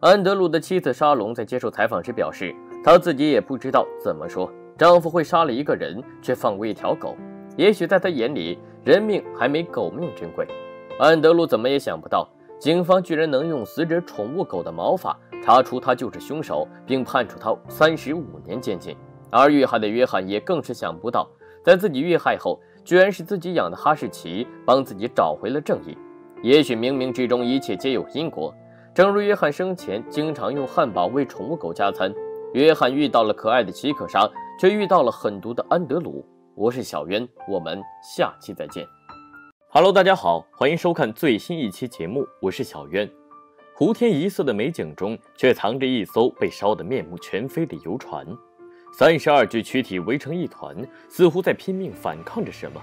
安德鲁的妻子沙龙在接受采访时表示，她自己也不知道怎么说，丈夫会杀了一个人，却放过一条狗。也许在她眼里，人命还没狗命珍贵。安德鲁怎么也想不到，警方居然能用死者宠物狗的毛发查出他就是凶手，并判处他35年监禁。而遇害的约翰也更是想不到，在自己遇害后，居然是自己养的哈士奇帮自己找回了正义。也许冥冥之中一切皆有因果。正如约翰生前经常用汉堡为宠物狗加餐，约翰遇到了可爱的奇可莎，却遇到了狠毒的安德鲁。我是小渊，我们下期再见。Hello， 大家好，欢迎收看最新一期节目，我是小渊。湖天一色的美景中，却藏着一艘被烧得面目全非的游船。32具躯体围成一团，似乎在拼命反抗着什么，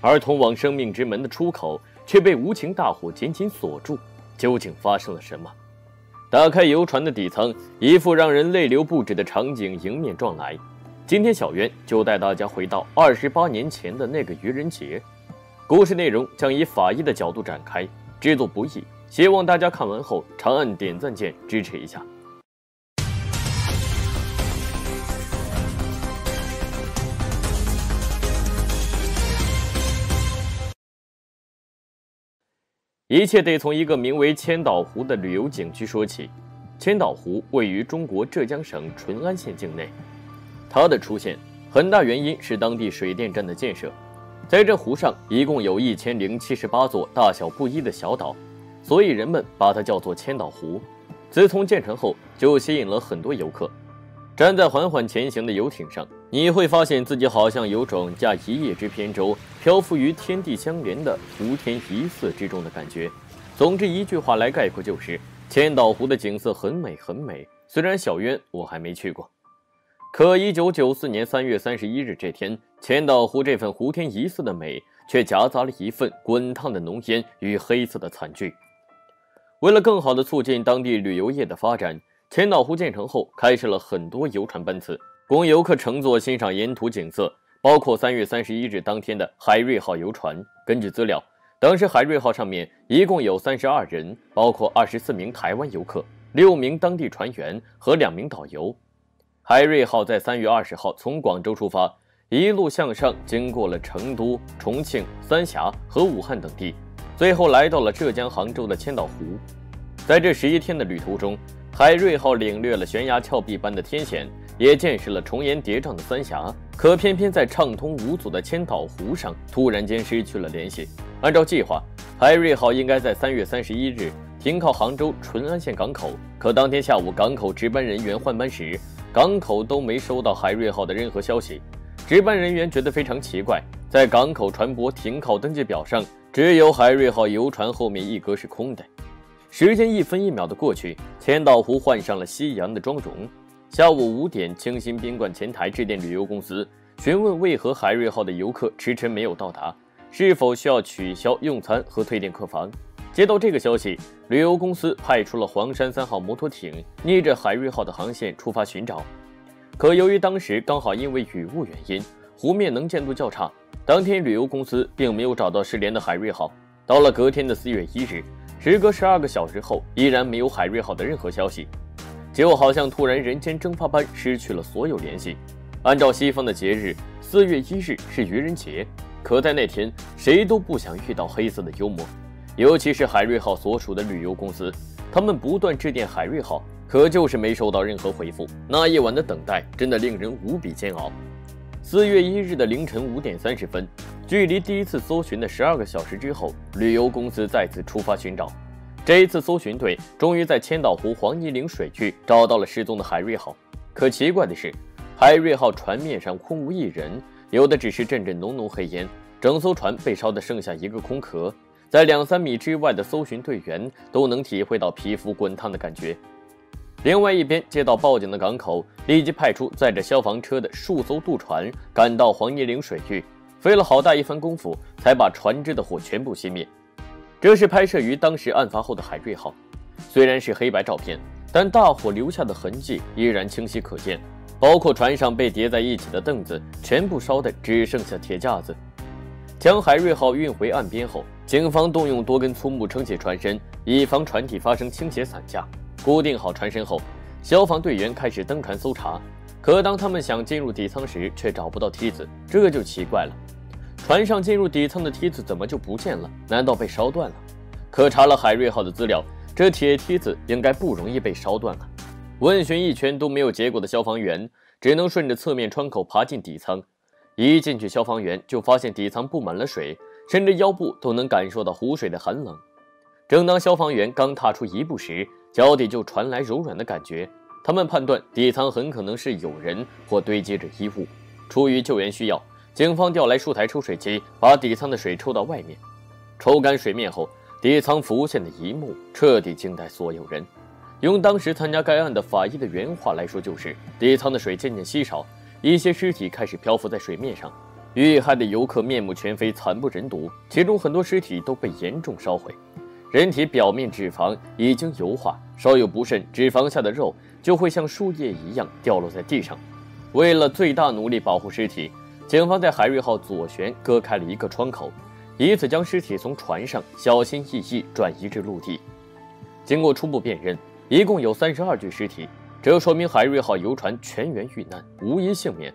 而通往生命之门的出口却被无情大火紧紧锁住。究竟发生了什么？打开游船的底舱，一副让人泪流不止的场景迎面撞来。今天小渊就带大家回到28年前的那个愚人节。故事内容将以法医的角度展开，制作不易，希望大家看完后长按点赞键支持一下。一切得从一个名为千岛湖的旅游景区说起。千岛湖位于中国浙江省淳安县境内，它的出现很大原因是当地水电站的建设。在这湖上一共有1078座大小不一的小岛，所以人们把它叫做千岛湖。自从建成后，就吸引了很多游客。站在缓缓前行的游艇上，你会发现自己好像有种驾一叶之扁舟，漂浮于天地相连的湖天一色之中的感觉。总之一句话来概括，就是千岛湖的景色很美很美。虽然小渊我还没去过，可1994年3月31日这天，千岛湖这份湖天一色的美，却夹杂了一份滚烫的浓烟与黑色的惨剧。为了更好地促进当地旅游业的发展，千岛湖建成后，开设了很多游船班次，供游客乘坐欣赏沿途景色，包括3月31日当天的海瑞号游船。根据资料，当时海瑞号上面一共有32人，包括24名台湾游客、6名当地船员和2名导游。海瑞号在3月20号从广州出发，一路向上，经过了成都、重庆、三峡和武汉等地，最后来到了浙江杭州的千岛湖。在这11天的旅途中，海瑞号领略了悬崖峭壁般的天险，也见识了重岩叠嶂的三峡，可偏偏在畅通无阻的千岛湖上，突然间失去了联系。按照计划，海瑞号应该在3月31日停靠杭州淳安县港口，可当天下午港口值班人员换班时，港口都没收到海瑞号的任何消息。值班人员觉得非常奇怪，在港口船舶停靠登记表上，只有海瑞号游船后面一格是空的。时间1分1秒的过去，千岛湖换上了夕阳的妆容。下午5点，清新宾馆前台致电旅游公司，询问为何海瑞号的游客迟迟没有到达，是否需要取消用餐和退订客房。接到这个消息，旅游公司派出了黄山3号摩托艇，逆着海瑞号的航线出发寻找。可由于当时刚好因为雨雾原因，湖面能见度较差，当天旅游公司并没有找到失联的海瑞号。到了隔天的4月1日，时隔12个小时后，依然没有海瑞号的任何消息。就好像突然人间蒸发般失去了所有联系。按照西方的节日，4月1日是愚人节，可在那天，谁都不想遇到黑色的幽默，尤其是海瑞号所属的旅游公司，他们不断致电海瑞号，可就是没收到任何回复。那一晚的等待真的令人无比煎熬。4月1日的凌晨5点30分，距离第一次搜寻的12个小时之后，旅游公司再次出发寻找。这一次搜寻队终于在千岛湖黄泥岭水域找到了失踪的海瑞号。可奇怪的是，海瑞号船面上空无一人，有的只是阵阵浓浓黑烟，整艘船被烧得剩下一个空壳。在2-3米之外的搜寻队员都能体会到皮肤滚烫的感觉。另外一边，接到报警的港口立即派出载着消防车的数艘渡船赶到黄泥岭水域，费了好大一番功夫才把船只的火全部熄灭。这是拍摄于当时案发后的海瑞号，虽然是黑白照片，但大火留下的痕迹依然清晰可见，包括船上被叠在一起的凳子全部烧得只剩下铁架子。将海瑞号运回岸边后，警方动用多根粗木撑起船身，以防船体发生倾斜散架。固定好船身后，消防队员开始登船搜查。可当他们想进入底舱时，却找不到梯子，这就奇怪了。船上进入底舱的梯子怎么就不见了？难道被烧断了？可查了海瑞号的资料，这铁梯子应该不容易被烧断了。问询一圈都没有结果的消防员，只能顺着侧面窗口爬进底舱。一进去，消防员就发现底舱布满了水，甚至腰部都能感受到湖水的寒冷。正当消防员刚踏出一步时，脚底就传来柔软的感觉。他们判断底舱很可能是有人或堆积着衣物。出于救援需要，警方调来数台抽水机，把底舱的水抽到外面。抽干水面后，底舱浮现的一幕彻底惊呆所有人。用当时参加该案的法医的原话来说，就是底舱的水渐渐稀少，一些尸体开始漂浮在水面上。遇害的游客面目全非，惨不忍睹，其中很多尸体都被严重烧毁。人体表面脂肪已经油化，稍有不慎，脂肪下的肉就会像树叶一样掉落在地上。为了最大努力保护尸体，警方在海瑞号左舷割开了一个窗口，以此将尸体从船上小心翼翼转移至陆地。经过初步辨认，一共有32具尸体，这说明海瑞号游船全员遇难，无一幸免。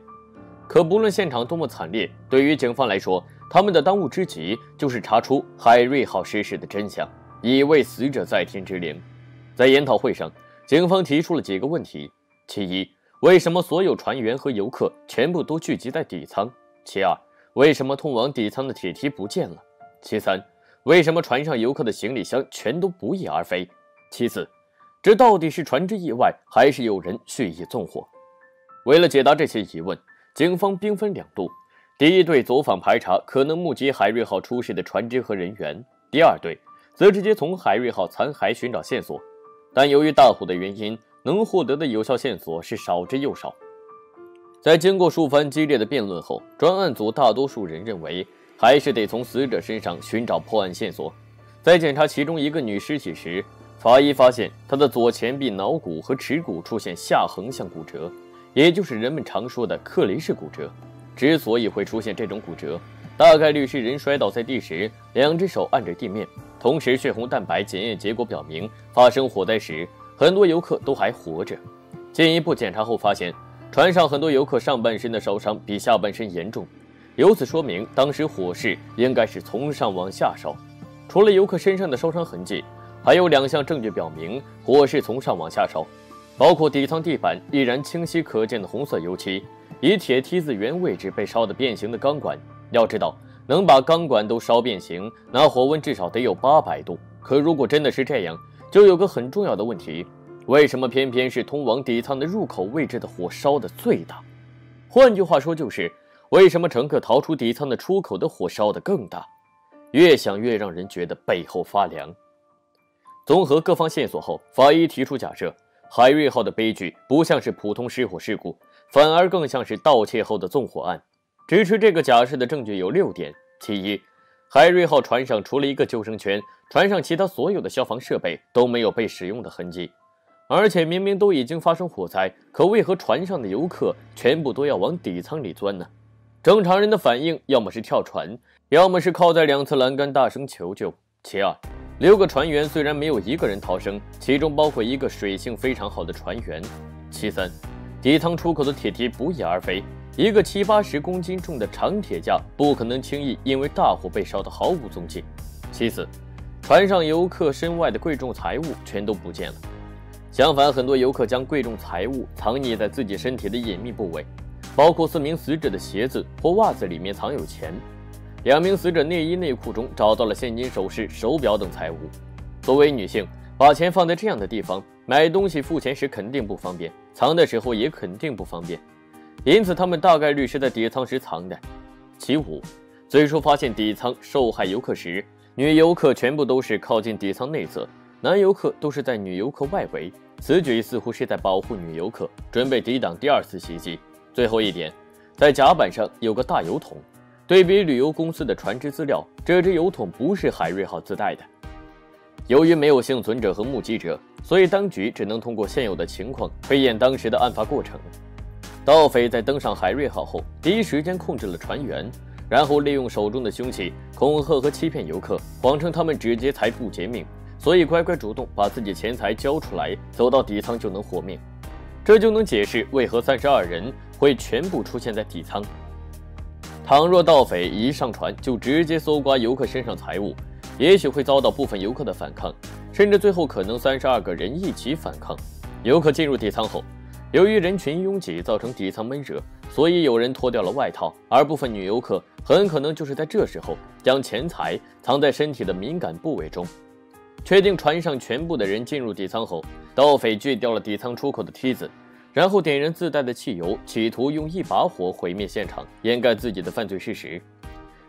可不论现场多么惨烈，对于警方来说，他们的当务之急就是查出海瑞号失事的真相，以为死者在天之灵。在研讨会上，警方提出了几个问题：其一，为什么所有船员和游客全部都聚集在底舱？其二，为什么通往底舱的铁梯不见了？其三，为什么船上游客的行李箱全都不翼而飞？其次，这到底是船只意外，还是有人蓄意纵火？为了解答这些疑问，警方兵分两路。第一队走访排查可能目击海瑞号出事的船只和人员，第二队则直接从海瑞号残骸寻找线索。但由于大火的原因，能获得的有效线索是少之又少。在经过数番激烈的辩论后，专案组大多数人认为还是得从死者身上寻找破案线索。在检查其中一个女尸体时，法医发现她的左前臂脑骨和耻骨出现下横向骨折，也就是人们常说的克雷氏骨折。之所以会出现这种骨折，大概率是人摔倒在地时，两只手按着地面。同时，血红蛋白检验结果表明，发生火灾时，很多游客都还活着。进一步检查后发现，船上很多游客上半身的烧伤比下半身严重，由此说明当时火势应该是从上往下烧。除了游客身上的烧伤痕迹，还有2项证据表明火势从上往下烧，包括底舱地板依然清晰可见的红色油漆，以铁梯子原位置被烧得变形的钢管。要知道，能把钢管都烧变形，那火温至少得有800度。可如果真的是这样，就有个很重要的问题，为什么偏偏是通往底舱的入口位置的火烧得最大？换句话说，就是为什么乘客逃出底舱的出口的火烧得更大？越想越让人觉得背后发凉。综合各方线索后，法医提出假设，海瑞号的悲剧不像是普通失火事故，反而更像是盗窃后的纵火案。支持这个假设的证据有6点。其一，海瑞号船上除了一个救生圈，船上其他所有的消防设备都没有被使用的痕迹。而且明明都已经发生火灾，可为何船上的游客全部都要往底舱里钻呢？正常人的反应要么是跳船，要么是靠在2侧栏杆大声求救。其二， 6个船员虽然没有一个人逃生，其中包括一个水性非常好的船员。其三，底舱出口的铁梯不翼而飞，一个70-80公斤重的长铁架不可能轻易因为大火被烧得毫无踪迹。其次，船上游客身外的贵重财物全都不见了。相反，很多游客将贵重财物藏匿在自己身体的隐秘部位，包括4名死者的鞋子或袜子里面藏有钱。2名死者内衣内裤中找到了现金、首饰、手表等财物。作为女性，把钱放在这样的地方，买东西付钱时肯定不方便，藏的时候也肯定不方便，因此他们大概率是在底舱时藏的。其五，最初发现底舱受害游客时，女游客全部都是靠近底舱内侧，男游客都是在女游客外围，此举似乎是在保护女游客，准备抵挡第2次袭击。最后一点，在甲板上有个大油桶，对比旅游公司的船只资料，这只油桶不是海瑞号自带的。由于没有幸存者和目击者，所以当局只能通过现有的情况推演当时的案发过程。盗匪在登上海瑞号后，第一时间控制了船员，然后利用手中的凶器恐吓和欺骗游客，谎称他们只劫财不劫命，所以乖乖主动把自己钱财交出来，走到底舱就能活命。这就能解释为何32人会全部出现在底舱。倘若盗匪一上船就直接搜刮游客身上财物，也许会遭到部分游客的反抗，甚至最后可能32个人一起反抗。游客进入底舱后，由于人群拥挤造成底舱闷热，所以有人脱掉了外套，而部分女游客很可能就是在这时候将钱财藏在身体的敏感部位中。确定船上全部的人进入底舱后，盗匪锯掉了底舱出口的梯子，然后点燃自带的汽油，企图用一把火毁灭现场，掩盖自己的犯罪事实。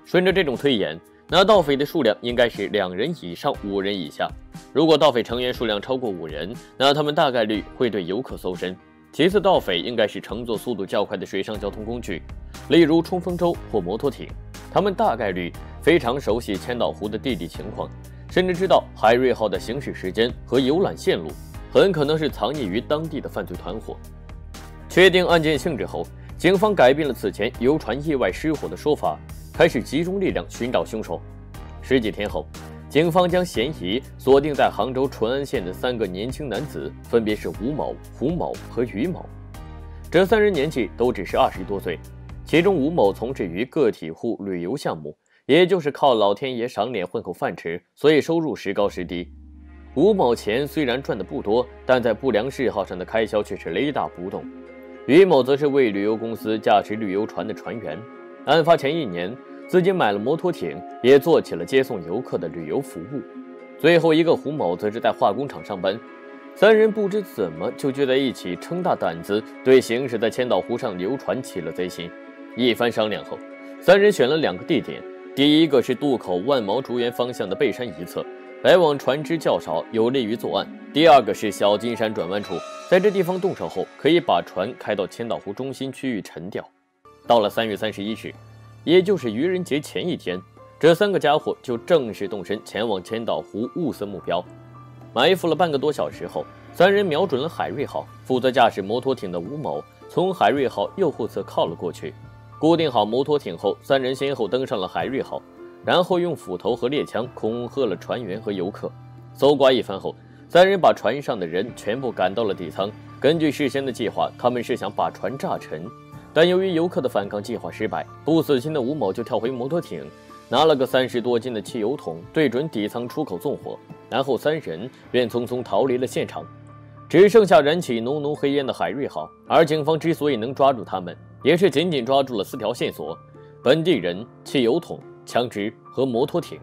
顺着这种推演，那盗匪的数量应该是2人以上5人以下。如果盗匪成员数量超过5人，那他们大概率会对游客搜身。其次，盗匪应该是乘坐速度较快的水上交通工具，例如冲锋舟或摩托艇。他们大概率非常熟悉千岛湖的地理情况，甚至知道海瑞号的行驶时间和游览线路，很可能是藏匿于当地的犯罪团伙。确定案件性质后，警方改变了此前游船意外失火的说法，开始集中力量寻找凶手。10几天后，警方将嫌疑锁定在杭州淳安县的3个年轻男子，分别是吴某、胡某和于某。这3人年纪都只是20多岁，其中吴某从事于个体户旅游项目，也就是靠老天爷赏脸混口饭吃，所以收入时高时低。吴某钱虽然赚的不多，但在不良嗜好上的开销却是雷打不动。于某则是为旅游公司驾驶旅游船的船员，案发前1年，自己买了摩托艇，也做起了接送游客的旅游服务。最后一个胡某则是在化工厂上班。3人不知怎么就聚在一起，撑大胆子对行驶在千岛湖上的游船起了贼心。一番商量后，3人选了2个地点，第一个是渡口万毛竹园方向的背山一侧，来往船只较少，有利于作案。第2个是小金山转弯处，在这地方动手后，可以把船开到千岛湖中心区域沉掉。到了3月31日，也就是愚人节前一天，这3个家伙就正式动身前往千岛湖物色目标。埋伏了半个多小时后，3人瞄准了海瑞号，负责驾驶摩托艇的吴某从海瑞号右后侧靠了过去。固定好摩托艇后，3人先后登上了海瑞号，然后用斧头和猎枪恐吓了船员和游客。搜刮一番后，3人把船上的人全部赶到了底舱。根据事先的计划，他们是想把船炸沉，但由于游客的反抗计划失败，不死心的吴某就跳回摩托艇，拿了个30多斤的汽油桶对准底舱出口纵火，然后3人便匆匆逃离了现场。只剩下燃起浓浓黑烟的海瑞号，而警方之所以能抓住他们，也是仅仅抓住了4条线索：本地人、汽油桶、枪支和摩托艇。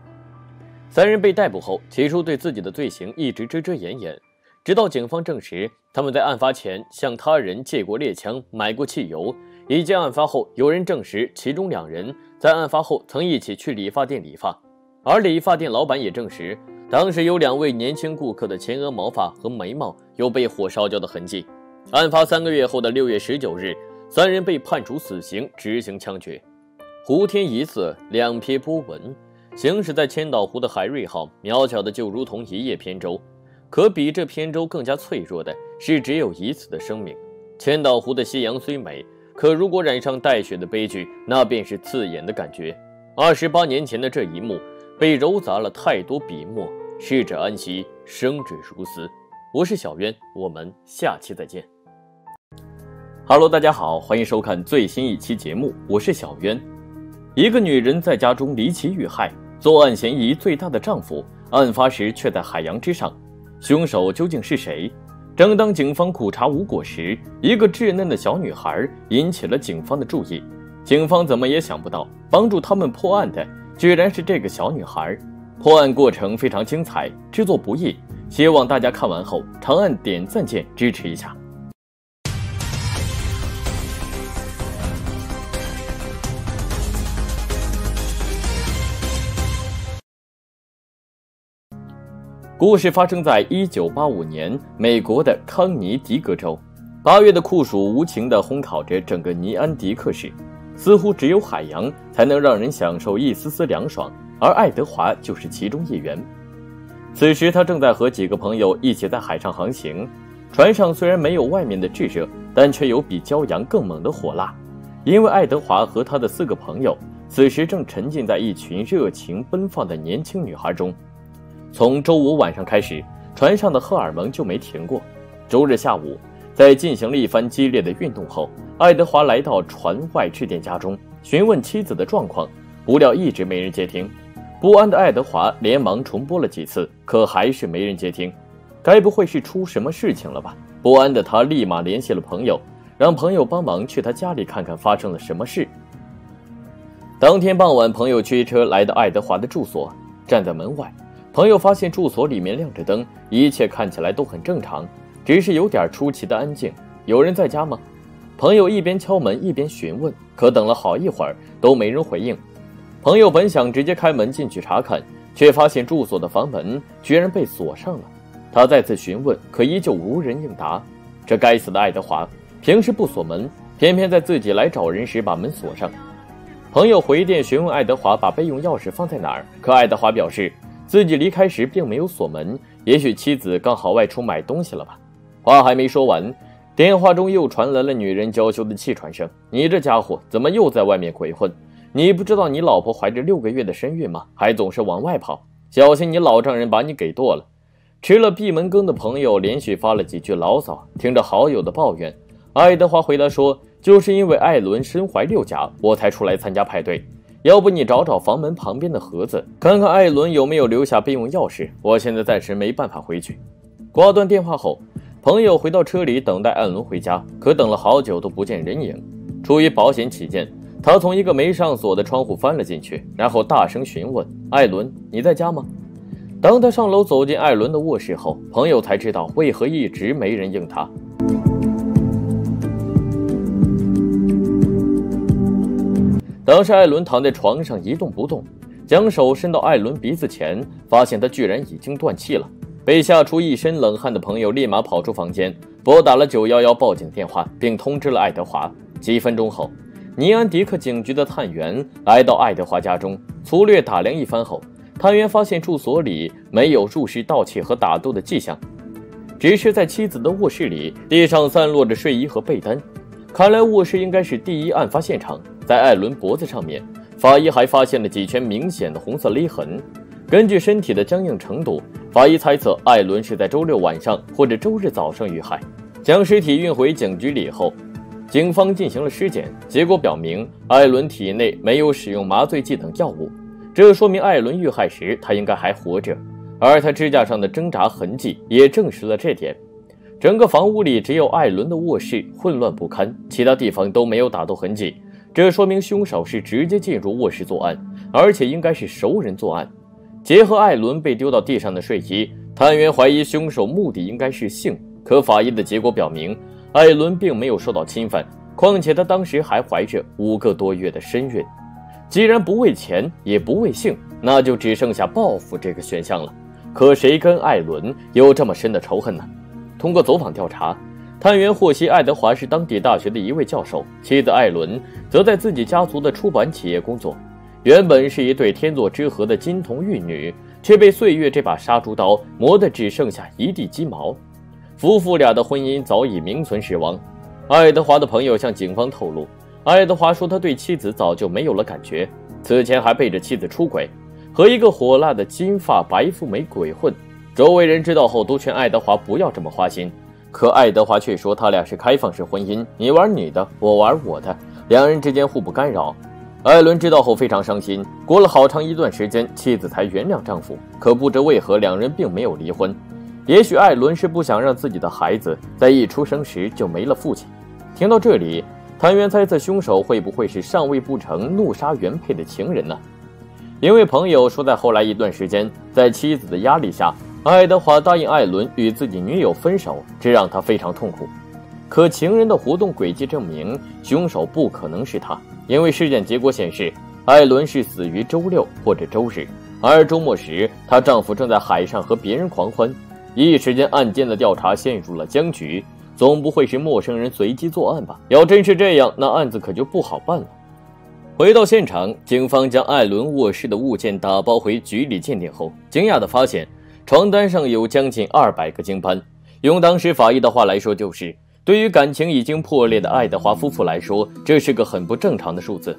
3人被逮捕后，起初对自己的罪行一直遮遮掩掩，直到警方证实他们在案发前向他人借过猎枪、买过汽油，以及案发后有人证实其中2人在案发后曾一起去理发店理发，而理发店老板也证实当时有2位年轻顾客的前额毛发和眉毛有被火烧焦的痕迹。案发3个月后的6月19日，3人被判处死刑，执行枪决。湖天一色，两撇波纹，行驶在千岛湖的海瑞号渺小的就如同一叶扁舟，可比这扁舟更加脆弱的是只有一次的生命。千岛湖的夕阳虽美，可如果染上带血的悲剧，那便是刺眼的感觉。28年前的这一幕被揉杂了太多笔墨，逝者安息，生者如斯。我是小渊，我们下期再见。Hello， 大家好，欢迎收看最新一期节目，我是小渊。一个女人在家中离奇遇害，作案嫌疑最大的丈夫，案发时却在海洋之上，凶手究竟是谁？正当警方苦查无果时，一个稚嫩的小女孩引起了警方的注意。警方怎么也想不到，帮助他们破案的居然是这个小女孩。破案过程非常精彩，制作不易，希望大家看完后长按点赞键支持一下。故事发生在1985年美国的康尼狄格州。8月的酷暑无情地烘烤着整个尼安迪克市，似乎只有海洋才能让人享受一丝丝凉爽，而爱德华就是其中一员。此时他正在和几个朋友一起在海上航行，船上虽然没有外面的炙热，但却有比骄阳更猛的火辣。因为爱德华和他的4个朋友此时正沉浸在一群热情奔放的年轻女孩中。从周5晚上开始，船上的荷尔蒙就没停过。周日下午，在进行了一番激烈的运动后，爱德华来到船外致电家中，询问妻子的状况，不料一直没人接听。不安的爱德华连忙重拨了几次，可还是没人接听。该不会是出什么事情了吧？不安的他立马联系了朋友，让朋友帮忙去他家里看看发生了什么事。当天傍晚，朋友驱车来到爱德华的住所，站在门外，朋友发现住所里面亮着灯，一切看起来都很正常，只是有点出奇的安静。有人在家吗？朋友一边敲门一边询问，可等了好一会儿都没人回应。朋友本想直接开门进去查看，却发现住所的房门居然被锁上了。他再次询问，可依旧无人应答。这该死的爱德华，平时不锁门，偏偏在自己来找人时把门锁上。朋友回电询问爱德华把备用钥匙放在哪儿，可爱德华表示自己离开时并没有锁门，也许妻子刚好外出买东西了吧。话还没说完，电话中又传来了女人娇羞的气喘声：“你这家伙怎么又在外面鬼混？你不知道你老婆怀着6个月的身孕吗？还总是往外跑，小心你老丈人把你给剁了。”吃了闭门羹的朋友连续发了几句牢骚，听着好友的抱怨，爱德华回答说：“就是因为艾伦身怀6甲，我才出来参加派对。要不你找找房门旁边的盒子，看看艾伦有没有留下备用钥匙，我现在暂时没办法回去。”挂断电话后，朋友回到车里等待艾伦回家，可等了好久都不见人影。出于保险起见，他从一个没上锁的窗户翻了进去，然后大声询问：“艾伦，你在家吗？”当他上楼走进艾伦的卧室后，朋友才知道为何一直没人应他。当时艾伦躺在床上一动不动，将手伸到艾伦鼻子前，发现他居然已经断气了。被吓出一身冷汗的朋友立马跑出房间，拨打了911报警电话，并通知了爱德华。几分钟后，尼安迪克警局的探员来到爱德华家中，粗略打量一番后，探员发现住所里没有入室盗窃和打斗的迹象，只是在妻子的卧室里，地上散落着睡衣和被单。看来卧室应该是第一案发现场。在艾伦脖子上面，法医还发现了几圈明显的红色勒痕。根据身体的僵硬程度，法医猜测艾伦是在周6晚上或者周日早上遇害。将尸体运回警局里后，警方进行了尸检，结果表明艾伦体内没有使用麻醉剂等药物，这说明艾伦遇害时他应该还活着，而他指甲上的挣扎痕迹也证实了这点。整个房屋里只有艾伦的卧室混乱不堪，其他地方都没有打斗痕迹，这说明凶手是直接进入卧室作案，而且应该是熟人作案。结合艾伦被丢到地上的睡衣，探员怀疑凶手目的应该是性，可法医的结果表明艾伦并没有受到侵犯，况且他当时还怀着5个多月的身孕。既然不为钱也不为性，那就只剩下报复这个选项了。可谁跟艾伦有这么深的仇恨呢？通过走访调查，探员获悉爱德华是当地大学的一位教授，妻子艾伦则在自己家族的出版企业工作。原本是一对天作之合的金童玉女，却被岁月这把杀猪刀磨得只剩下一地鸡毛。夫妇俩的婚姻早已名存实亡。爱德华的朋友向警方透露，爱德华说他对妻子早就没有了感觉，此前还背着妻子出轨，和一个火辣的金发白富美鬼混。周围人知道后都劝爱德华不要这么花心，可爱德华却说他俩是开放式婚姻，你玩你的，我玩我的，两人之间互不干扰。艾伦知道后非常伤心，过了好长一段时间，妻子才原谅丈夫，可不知为何两人并没有离婚。也许艾伦是不想让自己的孩子在一出生时就没了父亲。听到这里，探员猜测凶手会不会是尚未不成怒杀原配的情人呢？因为朋友说在后来一段时间，在妻子的压力下，爱德华答应艾伦与自己女友分手，这让他非常痛苦。可情人的活动轨迹证明凶手不可能是他，因为尸检结果显示艾伦是死于周六或者周日，而周末时她丈夫正在海上和别人狂欢。一时间案件的调查陷入了僵局，总不会是陌生人随机作案吧？要真是这样，那案子可就不好办了。回到现场，警方将艾伦卧室的物件打包回局里鉴定后，惊讶地发现床单上有将近200个精斑。用当时法医的话来说，就是对于感情已经破裂的爱德华夫妇来说，这是个很不正常的数字。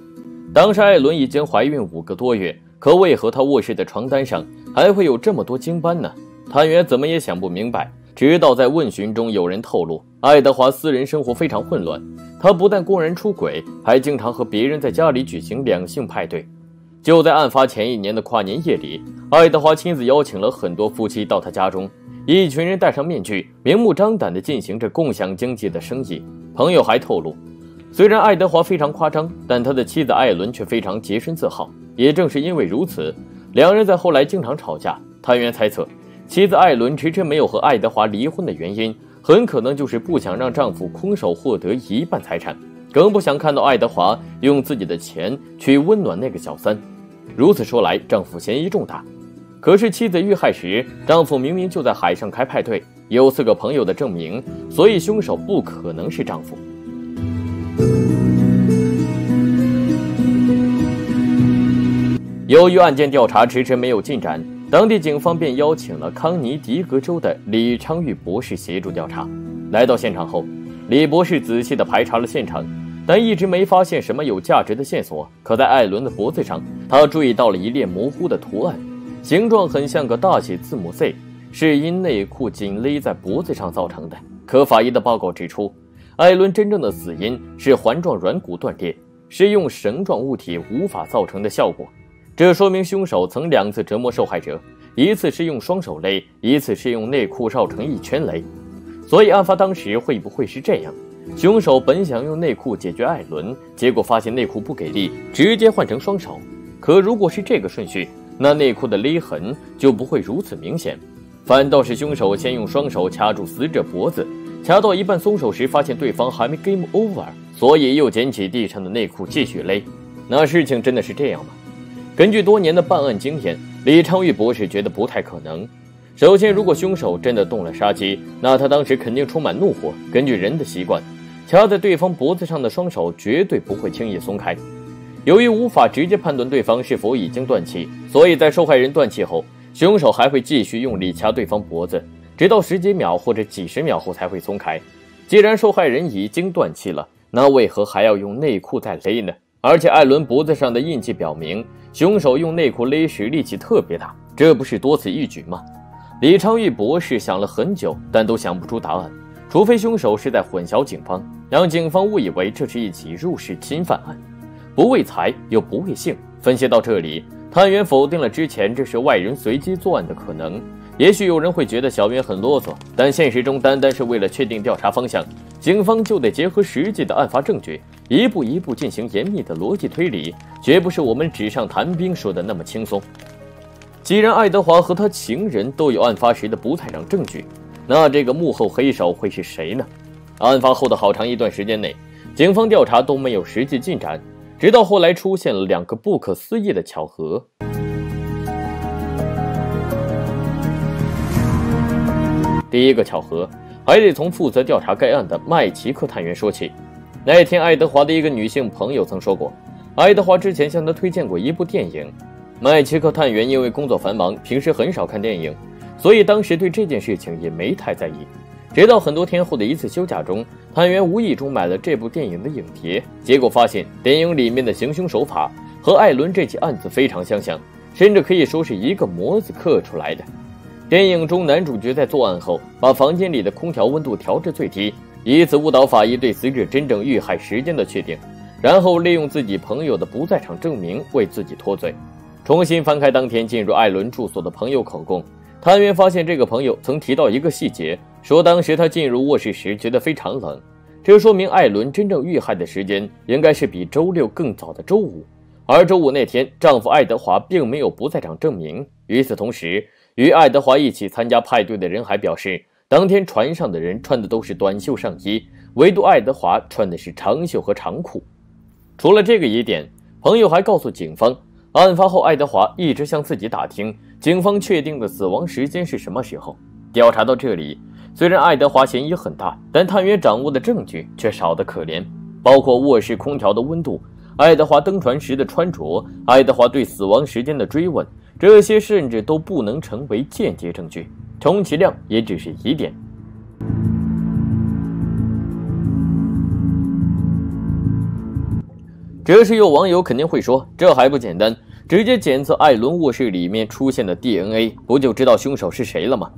当时艾伦已经怀孕5个多月，可为何他卧室的床单上还会有这么多精斑呢？探员怎么也想不明白，直到在问询中有人透露，爱德华私人生活非常混乱，他不但公然出轨，还经常和别人在家里举行两性派对。就在案发前1年的跨年夜里，爱德华亲自邀请了很多夫妻到他家中，一群人戴上面具，明目张胆地进行着共享经济的生意。朋友还透露，虽然爱德华非常夸张，但他的妻子艾伦却非常洁身自好。也正是因为如此，两人在后来经常吵架。探员猜测，妻子艾伦迟迟没有和爱德华离婚的原因，很可能就是不想让丈夫空手获得一半财产，更不想看到爱德华用自己的钱去温暖那个小三。如此说来，丈夫嫌疑重大。可是妻子遇害时，丈夫明明就在海上开派对，有4个朋友的证明，所以凶手不可能是丈夫。由于案件调查迟迟没有进展，当地警方便邀请了康尼狄格州的李昌钰博士协助调查。来到现场后，李博士仔细地排查了现场，但一直没发现什么有价值的线索。可在艾伦的脖子上，他注意到了一列模糊的图案，形状很像个大写字母 Z， 是因内裤紧勒在脖子上造成的。可法医的报告指出，艾伦真正的死因是环状软骨断裂，是用绳状物体无法造成的效果。这说明凶手曾2次折磨受害者，一次是用双手勒，一次是用内裤绕成一圈勒。所以案发当时会不会是这样？凶手本想用内裤解决艾伦，结果发现内裤不给力，直接换成双手。可如果是这个顺序，那内裤的勒痕就不会如此明显，反倒是凶手先用双手掐住死者脖子，掐到一半松手时发现对方还没 game over， 所以又捡起地上的内裤继续勒。那事情真的是这样吗？根据多年的办案经验，李昌钰博士觉得不太可能。首先，如果凶手真的动了杀机，那他当时肯定充满怒火。根据人的习惯，掐在对方脖子上的双手绝对不会轻易松开。由于无法直接判断对方是否已经断气，所以在受害人断气后，凶手还会继续用力掐对方脖子，直到10几秒或者几十秒后才会松开。既然受害人已经断气了，那为何还要用内裤再勒呢？而且艾伦脖子上的印记表明，凶手用内裤勒时力气特别大，这不是多此一举吗？李昌钰博士想了很久，但都想不出答案，除非凶手是在混淆警方，让警方误以为这是一起入室侵犯案，不为财又不为性。分析到这里，探员否定了之前这是外人随机作案的可能。也许有人会觉得小袁很啰嗦，但现实中单单是为了确定调查方向，警方就得结合实际的案发证据，一步一步进行严密的逻辑推理，绝不是我们纸上谈兵说的那么轻松。既然爱德华和他情人都有案发时的不在场证据，那这个幕后黑手会是谁呢？案发后的好长一段时间内，警方调查都没有实际进展，直到后来出现了2个不可思议的巧合。第一个巧合还得从负责调查该案的麦奇克探员说起。那天爱德华的一个女性朋友曾说过，爱德华之前向她推荐过一部电影。麦奇克探员因为工作繁忙，平时很少看电影，所以当时对这件事情也没太在意。直到很多天后的一次休假中，探员无意中买了这部电影的影碟，结果发现电影里面的行凶手法和艾伦这起案子非常相像，甚至可以说是一个模子刻出来的。电影中男主角在作案后，把房间里的空调温度调至最低，以此误导法医对死者真正遇害时间的确定，然后利用自己朋友的不在场证明为自己脱罪。重新翻开当天进入艾伦住所的朋友口供，探员发现这个朋友曾提到一个细节，说当时他进入卧室时觉得非常冷，这说明艾伦真正遇害的时间应该是比周六更早的周五，而周五那天丈夫爱德华并没有不在场证明。与此同时，与爱德华一起参加派对的人还表示，当天船上的人穿的都是短袖上衣，唯独爱德华穿的是长袖和长裤。除了这个疑点，朋友还告诉警方，案发后爱德华一直向自己打听警方确定的死亡时间是什么时候。调查到这里，虽然爱德华嫌疑很大，但探员掌握的证据却少得可怜，包括卧室空调的温度、爱德华登船时的穿着、爱德华对死亡时间的追问，这些甚至都不能成为间接证据，充其量也只是疑点。这时有网友肯定会说，这还不简单，直接检测艾伦卧室里面出现的 DNA， 不就知道凶手是谁了吗？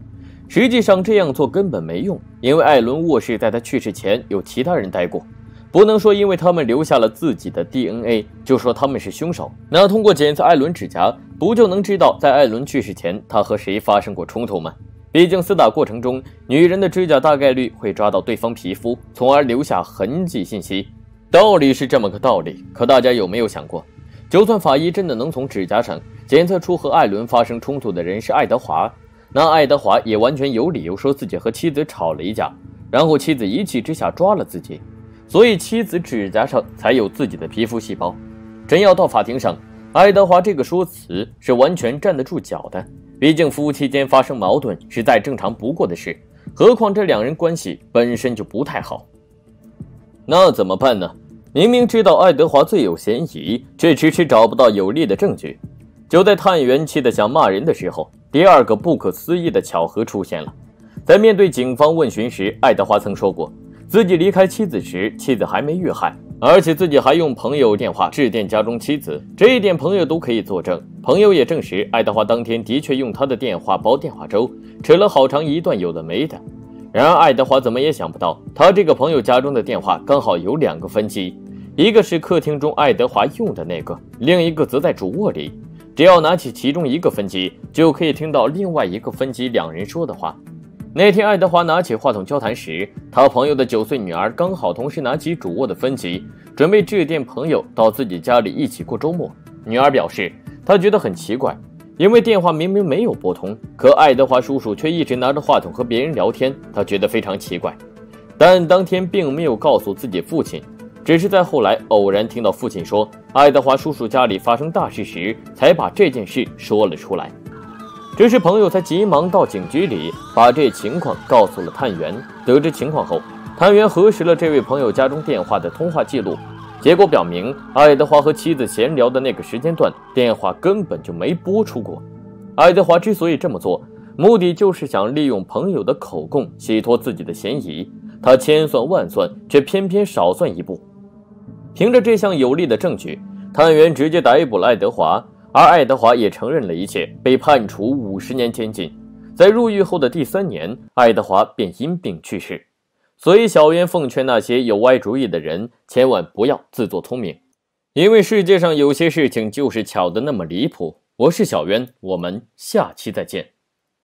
实际上这样做根本没用，因为艾伦卧室在他去世前有其他人待过，不能说因为他们留下了自己的 DNA 就说他们是凶手。那通过检测艾伦指甲，不就能知道在艾伦去世前他和谁发生过冲突吗？毕竟厮打过程中，女人的指甲大概率会抓到对方皮肤，从而留下痕迹信息。道理是这么个道理，可大家有没有想过，就算法医真的能从指甲上检测出和艾伦发生冲突的人是爱德华，那爱德华也完全有理由说自己和妻子吵了一架，然后妻子一气之下抓了自己，所以妻子指甲上才有自己的皮肤细胞。真要到法庭上，爱德华这个说辞是完全站得住脚的，毕竟夫妻间发生矛盾是再正常不过的事，何况这两人关系本身就不太好。那怎么办呢？明明知道爱德华最有嫌疑，却迟迟找不到有力的证据。就在探员气得想骂人的时候，第二个不可思议的巧合出现了。在面对警方问询时，爱德华曾说过，自己离开妻子时，妻子还没遇害，而且自己还用朋友电话致电家中妻子，这一点朋友都可以作证。朋友也证实，爱德华当天的确用他的电话煲电话粥，吃了好长一段有的没的。然而爱德华怎么也想不到，他这个朋友家中的电话刚好有两个分机，一个是客厅中爱德华用的那个，另一个则在主卧里。只要拿起其中一个分机，就可以听到另外一个分机两人说的话。那天爱德华拿起话筒交谈时，他朋友的9岁女儿刚好同时拿起主卧的分机，准备致电朋友到自己家里一起过周末。女儿表示她觉得很奇怪，因为电话明明没有拨通，可爱德华叔叔却一直拿着话筒和别人聊天，她觉得非常奇怪。但当天并没有告诉自己父亲，只是在后来偶然听到父亲说爱德华叔叔家里发生大事时，才把这件事说了出来。这时朋友才急忙到警局里把这情况告诉了探员。得知情况后，探员核实了这位朋友家中电话的通话记录，结果表明爱德华和妻子闲聊的那个时间段，电话根本就没拨出过。爱德华之所以这么做，目的就是想利用朋友的口供洗脱自己的嫌疑，他千算万算，却偏偏少算一步。凭着这项有力的证据，探员直接逮捕了爱德华，而爱德华也承认了一切，被判处50年监禁。在入狱后的第3年，爱德华便因病去世。所以小渊奉劝那些有歪主意的人，千万不要自作聪明，因为世界上有些事情就是巧得那么离谱。我是小渊，我们下期再见。